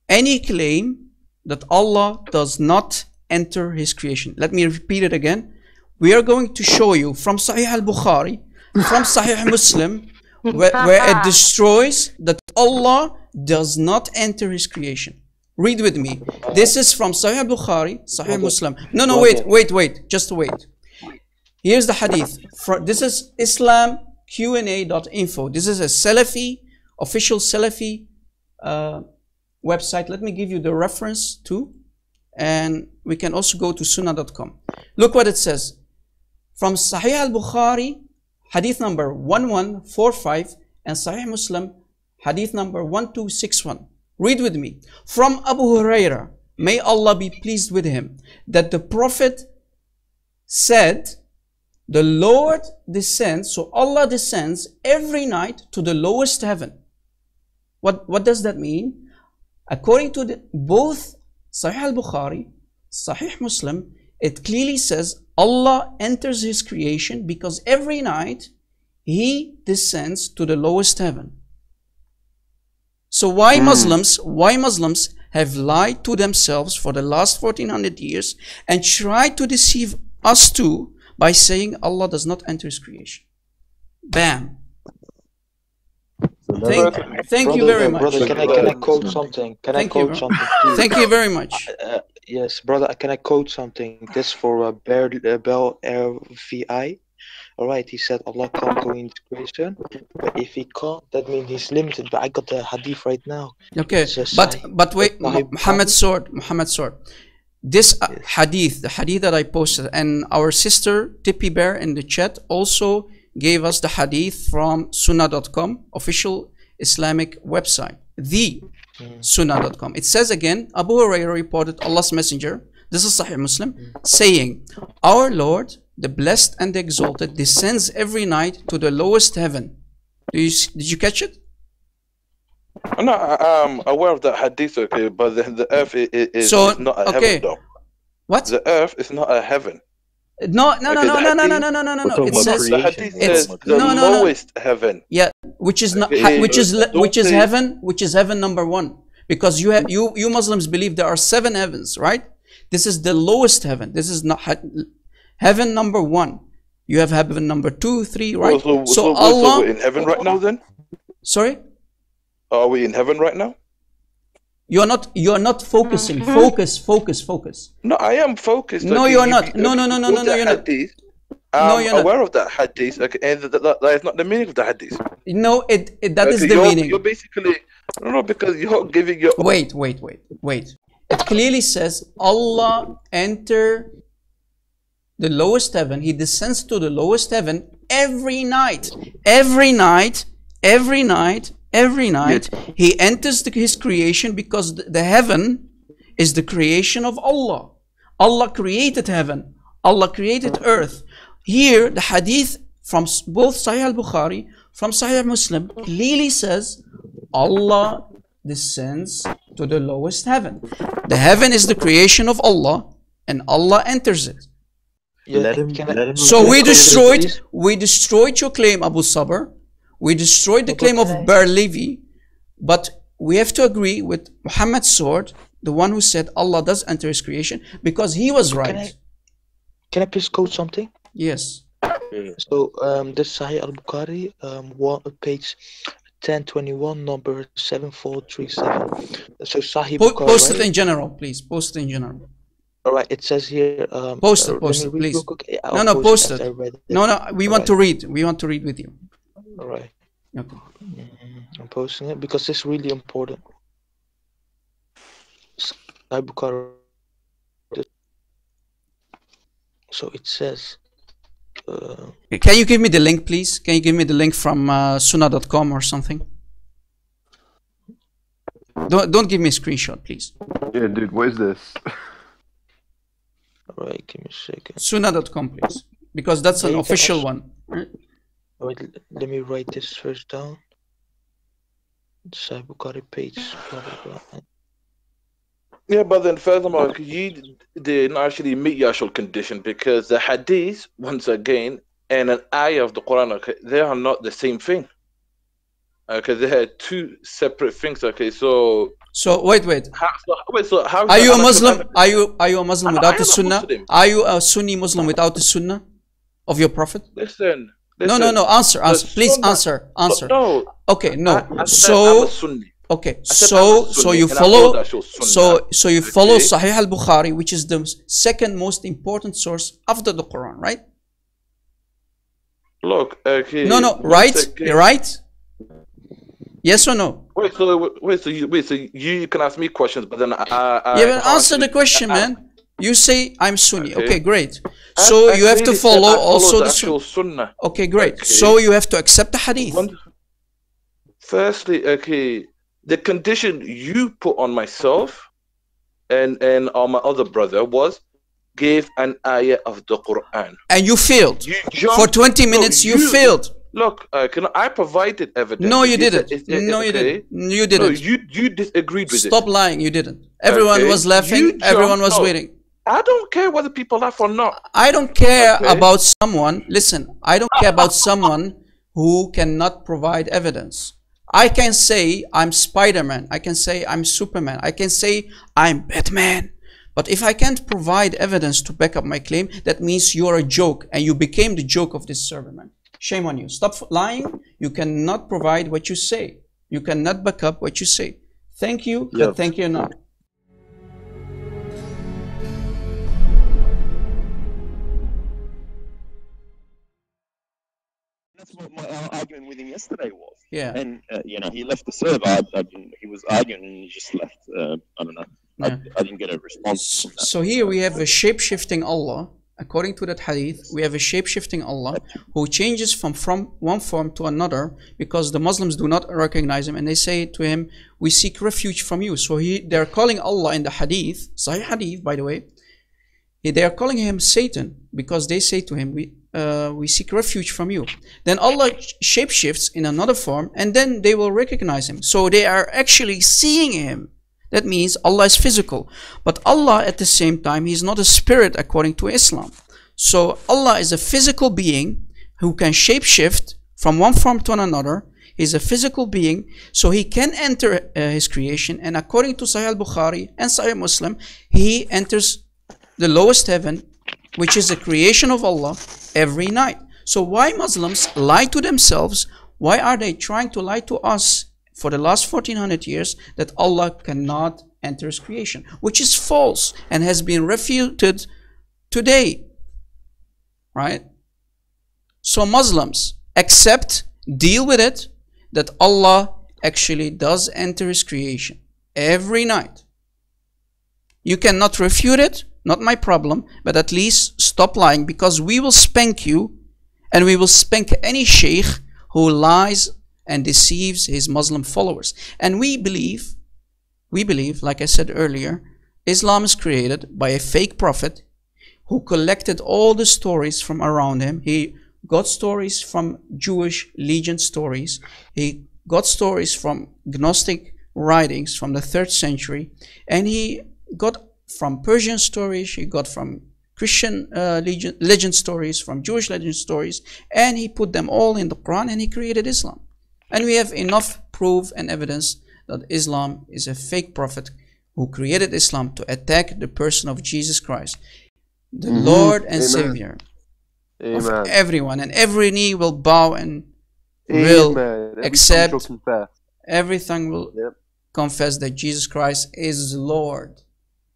Speaker 2: any claim that Allah does not enter His creation. Let me repeat it again. We are going to show you from Sahih al-Bukhari, from Sahih Muslim, where it destroys that Allah does not enter His creation. Read with me. This is from Sahih al-Bukhari, Sahih Muslim. No, wait. Just wait. Here's the hadith. This is islamqna.info. This is a Salafi, official Salafi website. Let me give you the reference too. And we can also go to sunnah.com. Look what it says. From Sahih al-Bukhari, hadith number 1145, and Sahih Muslim, hadith number 1261. Read with me. From Abu Hurairah, may Allah be pleased with him, that the Prophet said, the Lord descends, so Allah descends every night to the lowest heaven. What does that mean? According to both Sahih al-Bukhari, Sahih Muslim, it clearly says Allah enters His creation because every night He descends to the lowest heaven. So why Muslims have lied to themselves for the last 1400 years and tried to deceive us too by saying Allah does not enter his creation. Bam. Thank you very much.
Speaker 9: Brother, can I quote something? Can I quote something, please?
Speaker 2: Thank you very much.
Speaker 9: Yes, brother, can I quote something? This for Barelvi. All right, he said Allah can't go into creation, but if he can't, that means he's limited. But I got the hadith right now.
Speaker 2: Okay, but wait, Muhammad Sword. This hadith, the hadith that I posted, and our sister Tippy Bear in the chat also gave us the hadith from sunnah.com, official Islamic website, the sunnah.com. It says again, Abu Hurairah reported Allah's messenger, this is Sahih Muslim, saying, our Lord, the blessed and the exalted, descends every night to the lowest heaven. Did you catch it?
Speaker 3: No, I'm aware of that hadith, okay, but the earth is not a heaven, though.
Speaker 2: What?
Speaker 3: The earth is not a heaven.
Speaker 2: No. It says
Speaker 3: the hadith says the lowest heaven.
Speaker 2: Yeah, which is heaven number 1, because you Muslims believe there are 7 heavens, right? This is the lowest heaven. This is not heaven number 1. You have heaven number 2, 3, right?
Speaker 3: So Allah. We're in heaven right now, then.
Speaker 2: Sorry.
Speaker 3: Are we in heaven right now?
Speaker 2: You are not focusing. Focus.
Speaker 3: No, I am focused.
Speaker 2: No, you are not. No, you're not.
Speaker 3: I'm aware of that hadith, okay, and that is not the meaning of the hadith.
Speaker 2: No, that is the meaning.
Speaker 3: You're basically because you're giving your.
Speaker 2: Wait. It clearly says Allah enter the lowest heaven. He descends to the lowest heaven every night. Every night. He enters his creation, because the heaven is the creation of Allah. Allah created heaven. Allah created earth. Here, the hadith from both Sahih al-Bukhari, from Sahih Muslim, clearly says Allah descends to the lowest heaven. The heaven is the creation of Allah, and Allah enters it. So we destroyed your claim, Abu Sabr. We destroyed the claim of Barelvi, but we have to agree with Muhammad Sword, the one who said Allah does enter his creation, because he was right.
Speaker 9: Can I please quote something?
Speaker 2: Yes.
Speaker 9: So this Sahih al-Bukhari, page 1021, number 7437. So Sahih Bukhari.
Speaker 2: Post it in general, please. Post it in general.
Speaker 9: All right, it says here.
Speaker 2: Post it, please. No, post it. No, we want to read. We want to read with you.
Speaker 9: All right.
Speaker 2: Okay.
Speaker 9: I'm posting it because it's really important. So it says.
Speaker 2: Can you give me the link, please? Can you give me the link from sunnah.com or something? Don't give me a screenshot, please.
Speaker 11: Yeah, dude, what is this?
Speaker 9: All right, give me a second.
Speaker 2: Sunnah.com, please, because that's an official one.
Speaker 9: Wait, let me write this first down. Sahih Bukhari page. Blah, blah, blah.
Speaker 3: Yeah, but then furthermore, you didn't actually meet your actual condition, because the hadith, once again, and an ayah of the Quran, okay, they are not the same thing. Okay, they are 2 separate things. Okay, so
Speaker 2: wait.
Speaker 3: So how
Speaker 2: are you a Muslim? Are you a Muslim without the Sunnah? Are you a Sunni Muslim without the Sunnah of your Prophet?
Speaker 3: Listen.
Speaker 2: No. Answer. Please answer.
Speaker 3: No.
Speaker 2: Okay. No. Okay. So you follow. So you follow Sahih al-Bukhari, which is the second most important source after the Quran, right?
Speaker 3: Look. Okay.
Speaker 2: No. Right. Right. Yes or no?
Speaker 3: Wait. So you can ask me questions, but then
Speaker 2: answer the question, man. You say I'm Sunni. Okay, great. So you have to follow also the Sunnah. Okay, great. So you have to accept the hadith.
Speaker 3: Firstly, okay, the condition you put on myself and on my other brother was give an ayah of the Quran.
Speaker 2: And you failed. For 20 minutes, you failed.
Speaker 3: Look, I provided evidence.
Speaker 2: No, you didn't. No, you didn't. You didn't.
Speaker 3: No, you disagreed with it.
Speaker 2: Stop lying. You didn't. Everyone was laughing. Everyone was waiting.
Speaker 3: I don't care whether people laugh or not.
Speaker 2: I don't care about someone. Listen, I don't care about someone who cannot provide evidence. I can say I'm Spider-Man. I can say I'm Superman. I can say I'm Batman. But if I can't provide evidence to back up my claim, that means you're a joke and you became the joke of this server, man. Shame on you. Stop lying. You cannot provide what you say. You cannot back up what you say. Thank you.
Speaker 4: Yeah.
Speaker 2: Thank you enough.
Speaker 4: That's what my argument with him yesterday was.
Speaker 2: Yeah.
Speaker 4: And you know, he left the server. He was arguing and he just left. I don't know.
Speaker 2: Yeah.
Speaker 4: I didn't get a response from that.
Speaker 2: So here we have a shape-shifting Allah. According to that hadith, we have a shape-shifting Allah who changes from one form to another because the Muslims do not recognize him, and they say to him, we seek refuge from you. So they're calling Allah in the hadith, Sahih hadith by the way, they are calling him Satan because they say to him, we seek refuge from you. Then Allah shapeshifts in another form and then they will recognize him. So they are actually seeing him. That means Allah is physical. But Allah at the same time, He is not a spirit according to Islam. So Allah is a physical being who can shapeshift from one form to another. He is a physical being, so He can enter His creation. And according to Sahih al-Bukhari and Sahih Muslim, He enters the lowest heaven, which is the creation of Allah, every night. So why Muslims lie to themselves? Why are they trying to lie to us for the last 1400 years that Allah cannot enter His creation, which is false and has been refuted today, right? So Muslims accept, deal with it, that Allah actually does enter His creation every night. You cannot refute it, not my problem, but at least stop lying, because we will spank you and we will spank any sheikh who lies and deceives his Muslim followers. And we believe, like I said earlier, Islam is created by a fake prophet who collected all the stories from around him. He got stories from Jewish legend stories. He got stories from Gnostic writings from the 3rd century. And he got from Persian stories, he got from Christian legend stories, from Jewish legend stories, and he put them all in the Quran and he created Islam. And we have enough proof and evidence that Islam is a fake prophet who created Islam to attack the person of Jesus Christ, the Lord and Savior of everyone. And every knee will bow and will accept, everything will confess that Jesus Christ is Lord.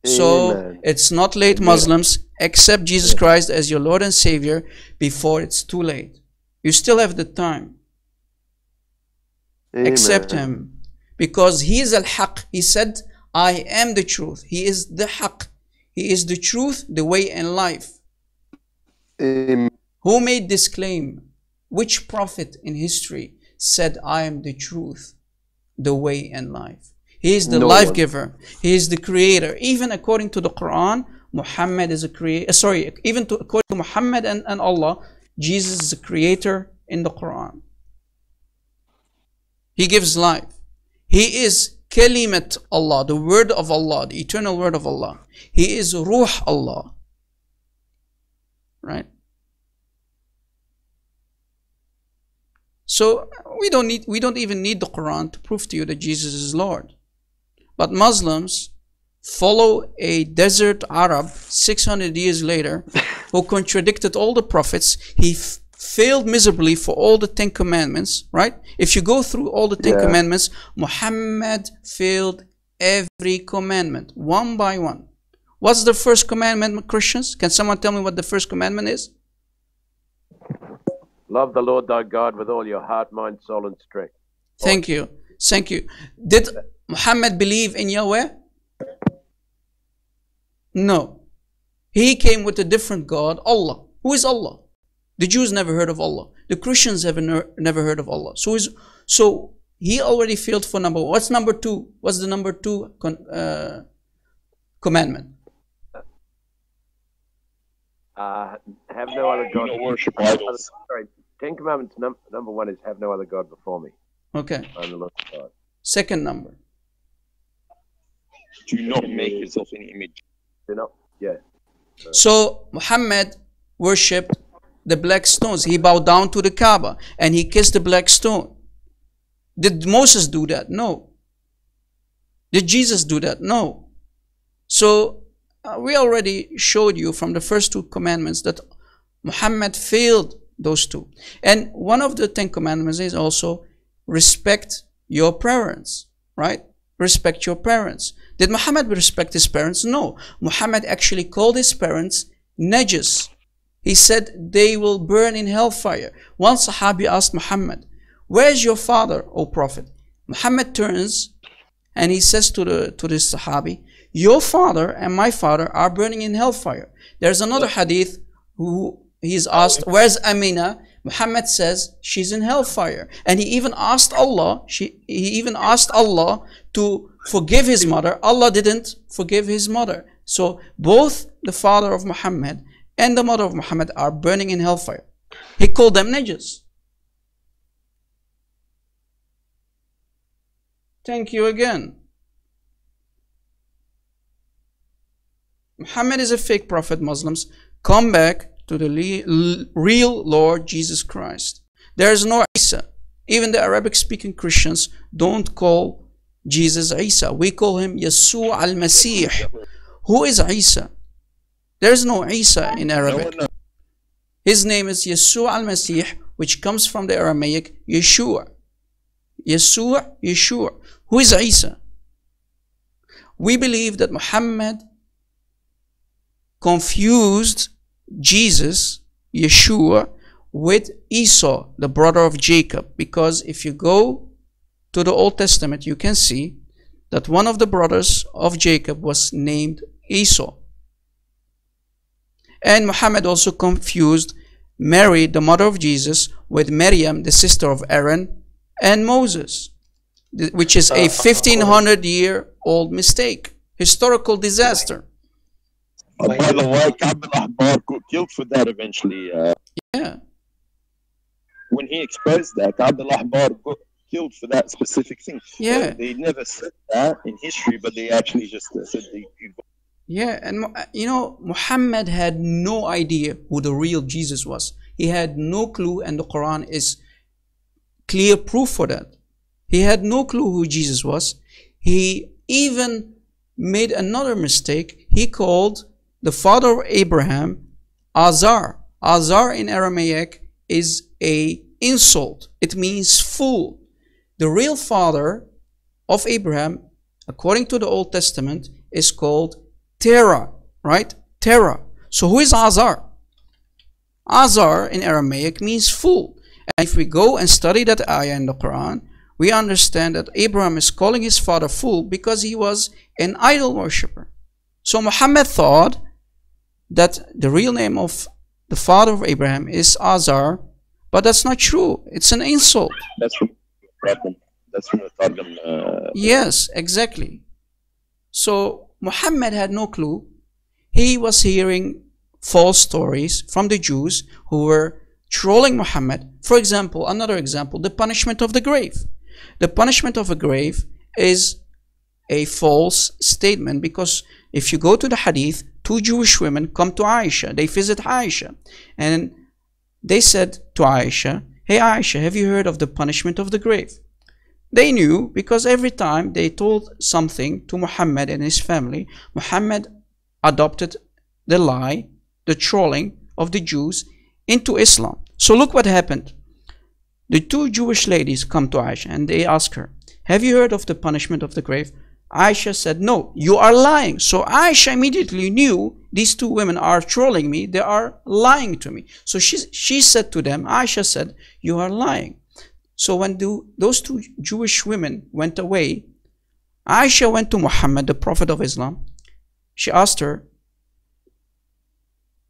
Speaker 2: So it's not late, Muslims. Accept Jesus Christ as your Lord and Savior before it's too late. You still have the time. Accept Him, because He is al-Haq. He said, I am the truth. He is the Haq. He is the truth, the way, and life. Who made this claim? Which prophet in history said, I am the truth, the way, and life? He is the life giver. He is the creator. Even according to the Quran, Muhammad is a creator. According to Muhammad and Allah, Jesus is the creator in the Quran. He gives life. He is Kalimat Allah, the word of Allah, the eternal word of Allah. He is Ruh Allah. Right? So we don't even need the Quran to prove to you that Jesus is Lord. But Muslims follow a desert Arab 600 years later who contradicted all the prophets. He failed miserably for all the 10 commandments, right? If you go through all the 10 commandments, Muhammad failed every commandment, one by one. What's the first commandment, Christians? Can someone tell me what the first commandment is?
Speaker 11: Love the Lord thy God with all your heart, mind, soul, and strength.
Speaker 2: Thank you. Thank you. Did Muhammad believe in Yahweh? No. He came with a different God, Allah. Who is Allah? The Jews never heard of Allah. The Christians have never heard of Allah. So he already failed for number one. What's number two? What's the number two commandment?
Speaker 11: Have no other God.
Speaker 4: Worship idols.
Speaker 11: Sorry, 10 Commandments. Number one is have no other God before me.
Speaker 2: Okay.
Speaker 11: I'm the Lord God.
Speaker 2: Second number.
Speaker 4: Do not make yourself an image.
Speaker 11: Do not. Yeah.
Speaker 2: So Muhammad worshipped the black stones. He bowed down to the Kaaba and he kissed the black stone. Did Moses do that? No. Did Jesus do that? No. So we already showed you from the first 2 commandments that Muhammad failed those 2. And one of the 10 commandments is also respect your parents, right? Respect your parents. Did Muhammad respect his parents? No. Muhammad actually called his parents najas. He said they will burn in hellfire. One Sahabi asked Muhammad, where's your father, O Prophet? Muhammad turns and he says to this Sahabi, your father and my father are burning in hellfire. There's another hadith who he's asked, where's Amina? Muhammad says she's in hellfire. And he even asked Allah, to forgive his mother. Allah didn't forgive his mother. So both the father of Muhammad and the mother of Muhammad are burning in hellfire. He called them najas. Thank you again. Muhammad is a fake prophet. Muslims, come back to the real Lord Jesus Christ. There is no Isa. Even the Arabic speaking Christians don't call Jesus Isa. We call him Yeshua al-Masih. Who is Isa? There is no Isa in Arabic. His name is Yeshua al-Masih, which comes from the Aramaic Yeshua. Yeshua. Who is Isa? We believe that Muhammad confused Jesus, Yeshua, with Esau, the brother of Jacob, because if you go to the Old Testament, you can see that one of the brothers of Jacob was named Esau. And Muhammad also confused Mary, the mother of Jesus, with Maryam, the sister of Aaron and Moses, which is a 1500-year-old mistake, historical disaster.
Speaker 4: By the way, Ka'b al-Ahbar got killed for that eventually.
Speaker 2: Yeah.
Speaker 4: When he exposed that, Ka'b al-Ahbar got killed for that specific thing.
Speaker 2: Yeah.
Speaker 4: They never said that in history, but they actually just said they.
Speaker 2: Yeah, and you know, Muhammad had no idea who the real Jesus was. He had no clue, and the Quran is clear proof for that. He had no clue who Jesus was. He even made another mistake. He called the father of Abraham Azar. Azar in Aramaic is an insult. It means fool. The real father of Abraham, according to the Old Testament, is called Terah, right? Terah. So who is Azar? Azar in Aramaic means fool. And if we go and study that ayah in the Quran, we understand that Abraham is calling his father fool because he was an idol worshipper. So Muhammad thought that the real name of the father of Abraham is Azar, but that's not true. It's an insult.
Speaker 4: That's from the Targum.
Speaker 2: Yes, exactly. So Muhammad had no clue. He was hearing false stories from the Jews who were trolling Muhammad. For example, another example, the punishment of the grave. The punishment of a grave is a false statement because if you go to the hadith, 2 Jewish women come to Aisha. They visit Aisha and they said to Aisha, hey Aisha, have you heard of the punishment of the grave? They knew because every time they told something to Muhammad and his family, Muhammad adopted the lie, the trolling of the Jews into Islam. So look what happened. The 2 Jewish ladies come to Aisha and they ask her, have you heard of the punishment of the grave? Aisha said, no, you are lying. So Aisha immediately knew these 2 women are trolling me. They are lying to me. So she said to them, Aisha said, you are lying. So when those 2 Jewish women went away, Aisha went to Muhammad, the Prophet of Islam. She asked her,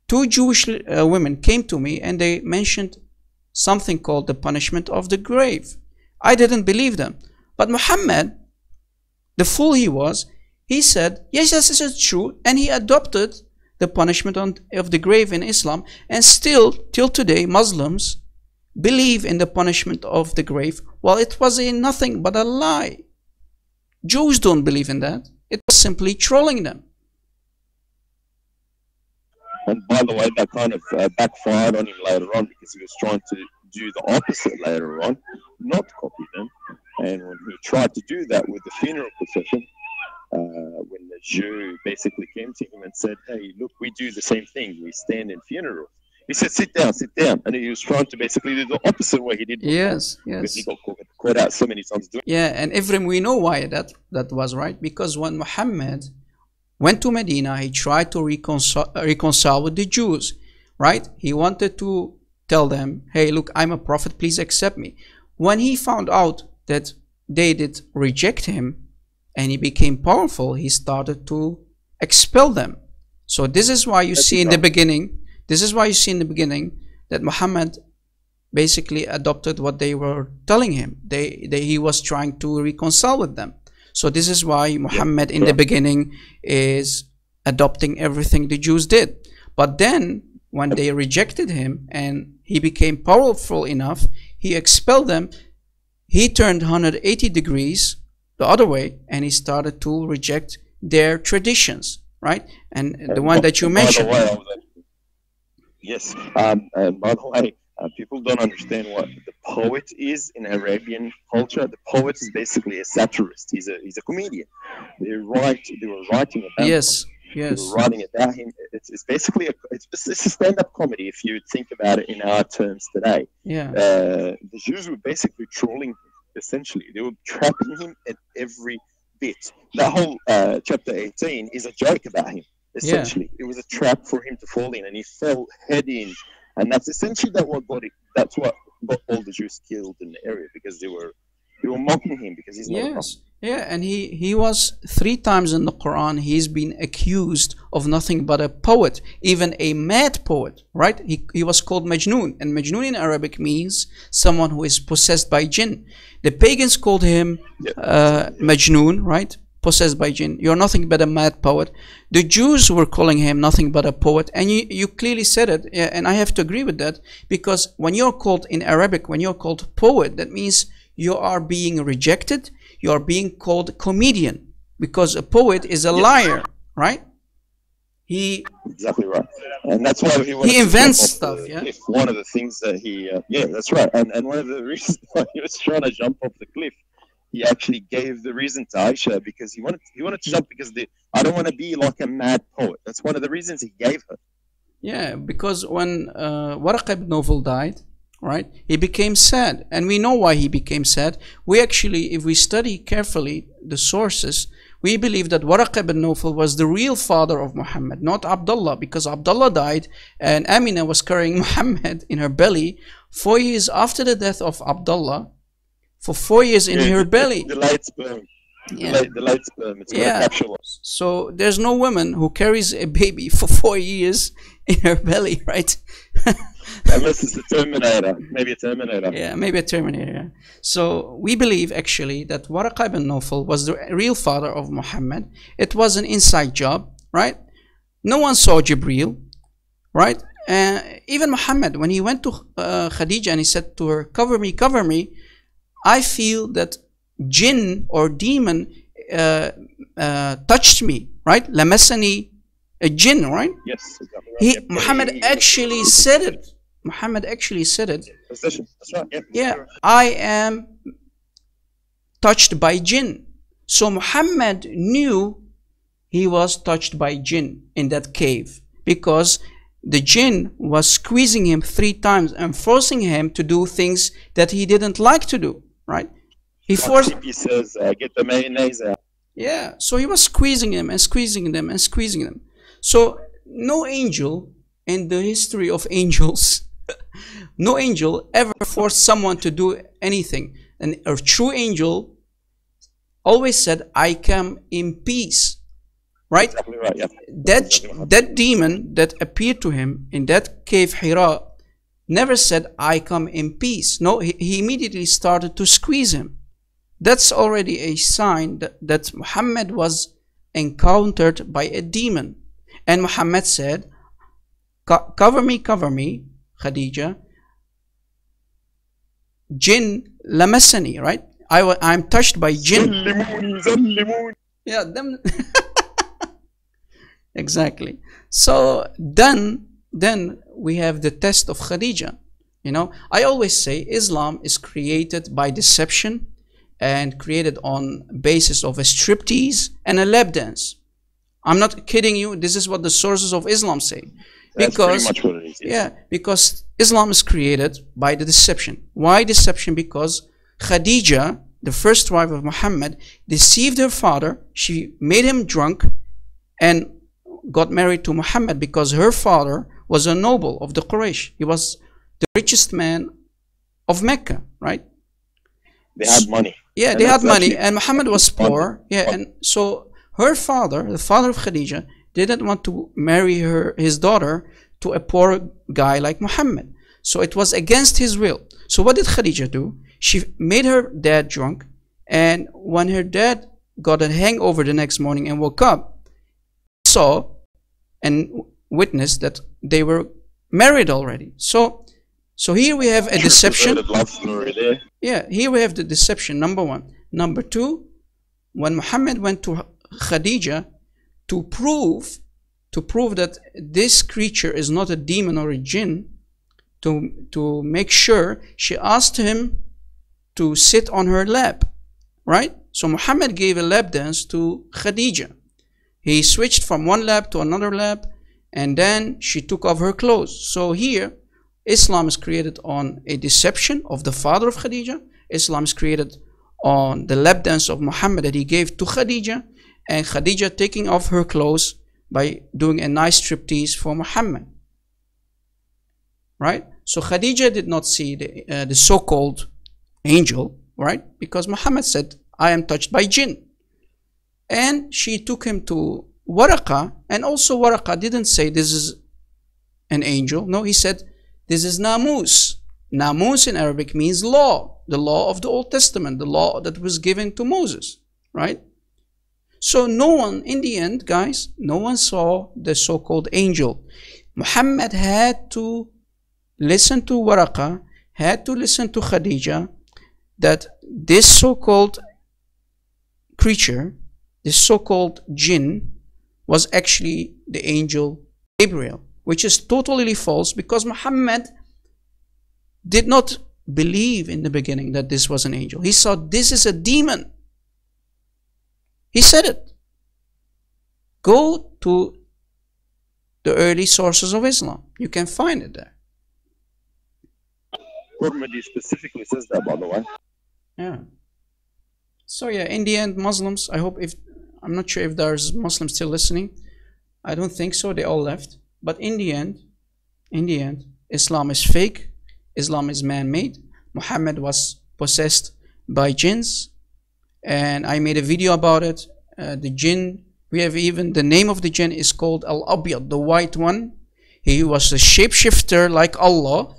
Speaker 2: 2 Jewish women came to me and they mentioned something called the punishment of the grave. I didn't believe them. But Muhammad, the fool he was, he said, yes, this is true. And he adopted the punishment of the grave in Islam. And still, till today, Muslims believe in the punishment of the grave. Well, it was nothing but a lie. Jews don't believe in that. It was simply trolling them.
Speaker 4: And by the way, that kind of backfired on him later on because he was trying to do the opposite later on, not copy them. And when he tried to do that with the funeral procession, when the Jew basically came to him and said, "Hey, look, we do the same thing. We stand in funerals." He said, sit down. And he was trying to basically do the opposite way he did before.
Speaker 2: Yes.
Speaker 4: Because he got caught out so many times doing.
Speaker 2: Yeah, and Ephraim, we know why that was, right? Because when Muhammad went to Medina, he tried to reconcile with the Jews, right? He wanted to tell them, hey, look, I'm a prophet, please accept me. When he found out that they did reject him and he became powerful, he started to expel them. So this is why you see in the beginning, that Muhammad basically adopted what they were telling him. He was trying to reconcile with them. So this is why Muhammad in the beginning is adopting everything the Jews did. But then when they rejected him and he became powerful enough, he expelled them. He turned 180 degrees the other way and he started to reject their traditions, right? And the one that you mentioned.
Speaker 4: Yes. By the way, people don't understand what the poet is in Arabian culture. The poet is basically a satirist. He's a comedian. They were writing about him. They were writing about him. It's basically it's a stand-up comedy if you think about it in our terms today.
Speaker 2: Yeah.
Speaker 4: The Jews were basically trolling him. Essentially, they were trapping him at every bit. That whole chapter 18 is a joke about him. Essentially, it was a trap for him to fall in, and he fell head in, and that's essentially that's what got all the Jews killed in the area, because they were mocking him because he's not a prophet.
Speaker 2: Yeah, and he was 3 times in the Quran. He's been accused of nothing but a poet, even a mad poet, right? He was called Majnun, and Majnun in Arabic means someone who is possessed by jinn. The pagans called him Majnun, right? Possessed by jinn. You're nothing but a mad poet. The Jews were calling him nothing but a poet, and you clearly said it, and I have to agree with that, because when you're called in Arabic, when you're called poet, that means you are being rejected. You are being called comedian, because a poet is a liar, right?
Speaker 4: Exactly right, and that's why he
Speaker 2: invents stuff.
Speaker 4: If one of the things that that's right, and one of the reasons why he was trying to jump off the cliff, he actually gave the reason to Aisha, because he wanted to jump because I don't want to be like a mad poet. That's one of the reasons he gave her.
Speaker 2: Yeah, because when Waraq ibn Nawfal died, right, he became sad, and we know why he became sad. We actually, if we study carefully the sources, we believe that Waraq ibn Nawfal was the real father of Muhammad, not Abdullah, because Abdullah died and Amina was carrying Muhammad in her belly 4 years after the death of Abdullah. For 4 years in her belly.
Speaker 4: The light sperm. The light sperm. It's capsule.
Speaker 2: So there's no woman who carries a baby for 4 years in her belly, right?
Speaker 4: Unless it's a Terminator. Maybe a Terminator.
Speaker 2: Yeah, maybe a Terminator. Yeah. So we believe actually that Waraq ibn Nawfal was the real father of Muhammad. It was an inside job, right? No one saw Jibreel, right? Even Muhammad, when he went to Khadija and he said to her, cover me, I feel that jinn or demon touched me, right? Lamasani a jinn, right?
Speaker 4: Yes, exactly.
Speaker 2: Muhammad actually said it.
Speaker 4: That's right.
Speaker 2: Yeah, I am touched by jinn. So Muhammad knew he was touched by jinn in that cave, because the jinn was squeezing him 3 times and forcing him to do things that he didn't like to do, right? He forced.
Speaker 4: He says, "Get the mayonnaise out."
Speaker 2: Yeah, so he was squeezing them and squeezing them and squeezing them. So no angel in the history of angels, no angel ever forced someone to do anything. And a true angel always said, "I come in peace." Right?
Speaker 4: Exactly right, yeah.
Speaker 2: That demon that appeared to him in that cave Hira never said, "I come in peace." No, he immediately started to squeeze him. That's already a sign that Muhammad was encountered by a demon. And Muhammad said, cover me, Khadija. Jinn lamasani, right? I'm touched by jinn. Yeah, them. Exactly. So then we have the test of Khadija. You know, I always say Islam is created by deception and created on basis of a striptease and a lap dance. I'm not kidding you. This is what the sources of Islam say.
Speaker 4: That's pretty much what it is.
Speaker 2: Yeah, because Islam is created by the deception. Why deception? Because Khadija, the first wife of Muhammad, deceived her father. She made him drunk and got married to Muhammad because her father was a noble of the Quraysh. He was the richest man of Mecca, right?
Speaker 4: They had money.
Speaker 2: Yeah, they had money, and Muhammad was poor. Yeah, and so her father, the father of Khadija, didn't want to marry his daughter to a poor guy like Muhammad. So it was against his will. So what did Khadija do? She made her dad drunk, and when her dad got a hangover the next morning and woke up, he saw and witnessed that they were married already. So here we have a deception.
Speaker 4: Love story there.
Speaker 2: Yeah, here we have the deception, number one. Number two, when Muhammad went to Khadija to prove that this creature is not a demon or a jinn, to make sure, she asked him to sit on her lap, right? So Muhammad gave a lap dance to Khadija. He switched from one lap to another lap, and then she took off her clothes. So here, Islam is created on a deception of the father of Khadija. Islam is created on the lap dance of Muhammad that he gave to Khadija, and Khadija taking off her clothes by doing a nice striptease for Muhammad. Right? So Khadija did not see the so-called angel, right? Because Muhammad said, I am touched by jinn. And she took him to Waraqa, and also Waraqa didn't say this is an angel. No, he said, this is Namus. Namus in Arabic means law, the law of the Old Testament, the law that was given to Moses, right? So no one, in the end, guys, no one saw the so-called angel. Muhammad had to listen to Waraqa, had to listen to Khadija, that this so-called creature, this so-called jinn, was actually the angel Gabriel, which is totally false, because Muhammad did not believe in the beginning that this was an angel. He saw this is a demon. He said it. Go to the early sources of Islam. You can find it there.
Speaker 4: Qur'an specifically says that, by the way.
Speaker 2: Yeah. So yeah, in the end, Muslims, I hope, I'm not sure if there's Muslims still listening. I don't think so. They all left. But in the end, Islam is fake. Islam is man-made. Muhammad was possessed by jinns, and I made a video about it. The jinn, we have even the name of the jinn is called Al-Abyad, the white one. He was a shapeshifter like Allah,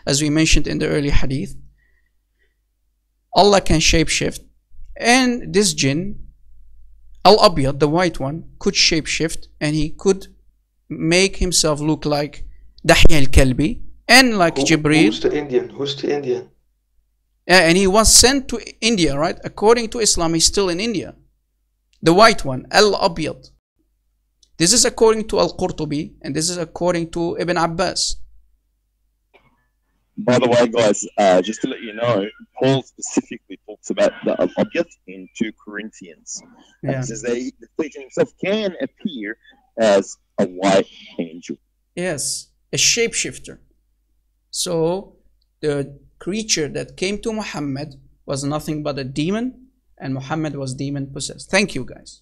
Speaker 2: as we mentioned in the early hadith. Allah can shapeshift, and this jinn, Al-Abyad, the white one, could shapeshift, and he could make himself look like Dahya al-Kalbi and like Jibreel.
Speaker 6: Who's the Indian?
Speaker 2: And he was sent to India, right? According to Islam, he's still in India. The white one, Al-Abyad. This is according to Al-Qurtubi, and this is according to Ibn Abbas.
Speaker 4: By the way, guys, just to let you know, Paul specifically talks about the Al-Abyad in 2 Corinthians.
Speaker 2: Yeah.
Speaker 4: He says that the Satan himself can appear as a white angel.
Speaker 2: Yes, a shapeshifter. So the creature that came to Muhammad was nothing but a demon, and Muhammad was demon possessed. Thank you, guys.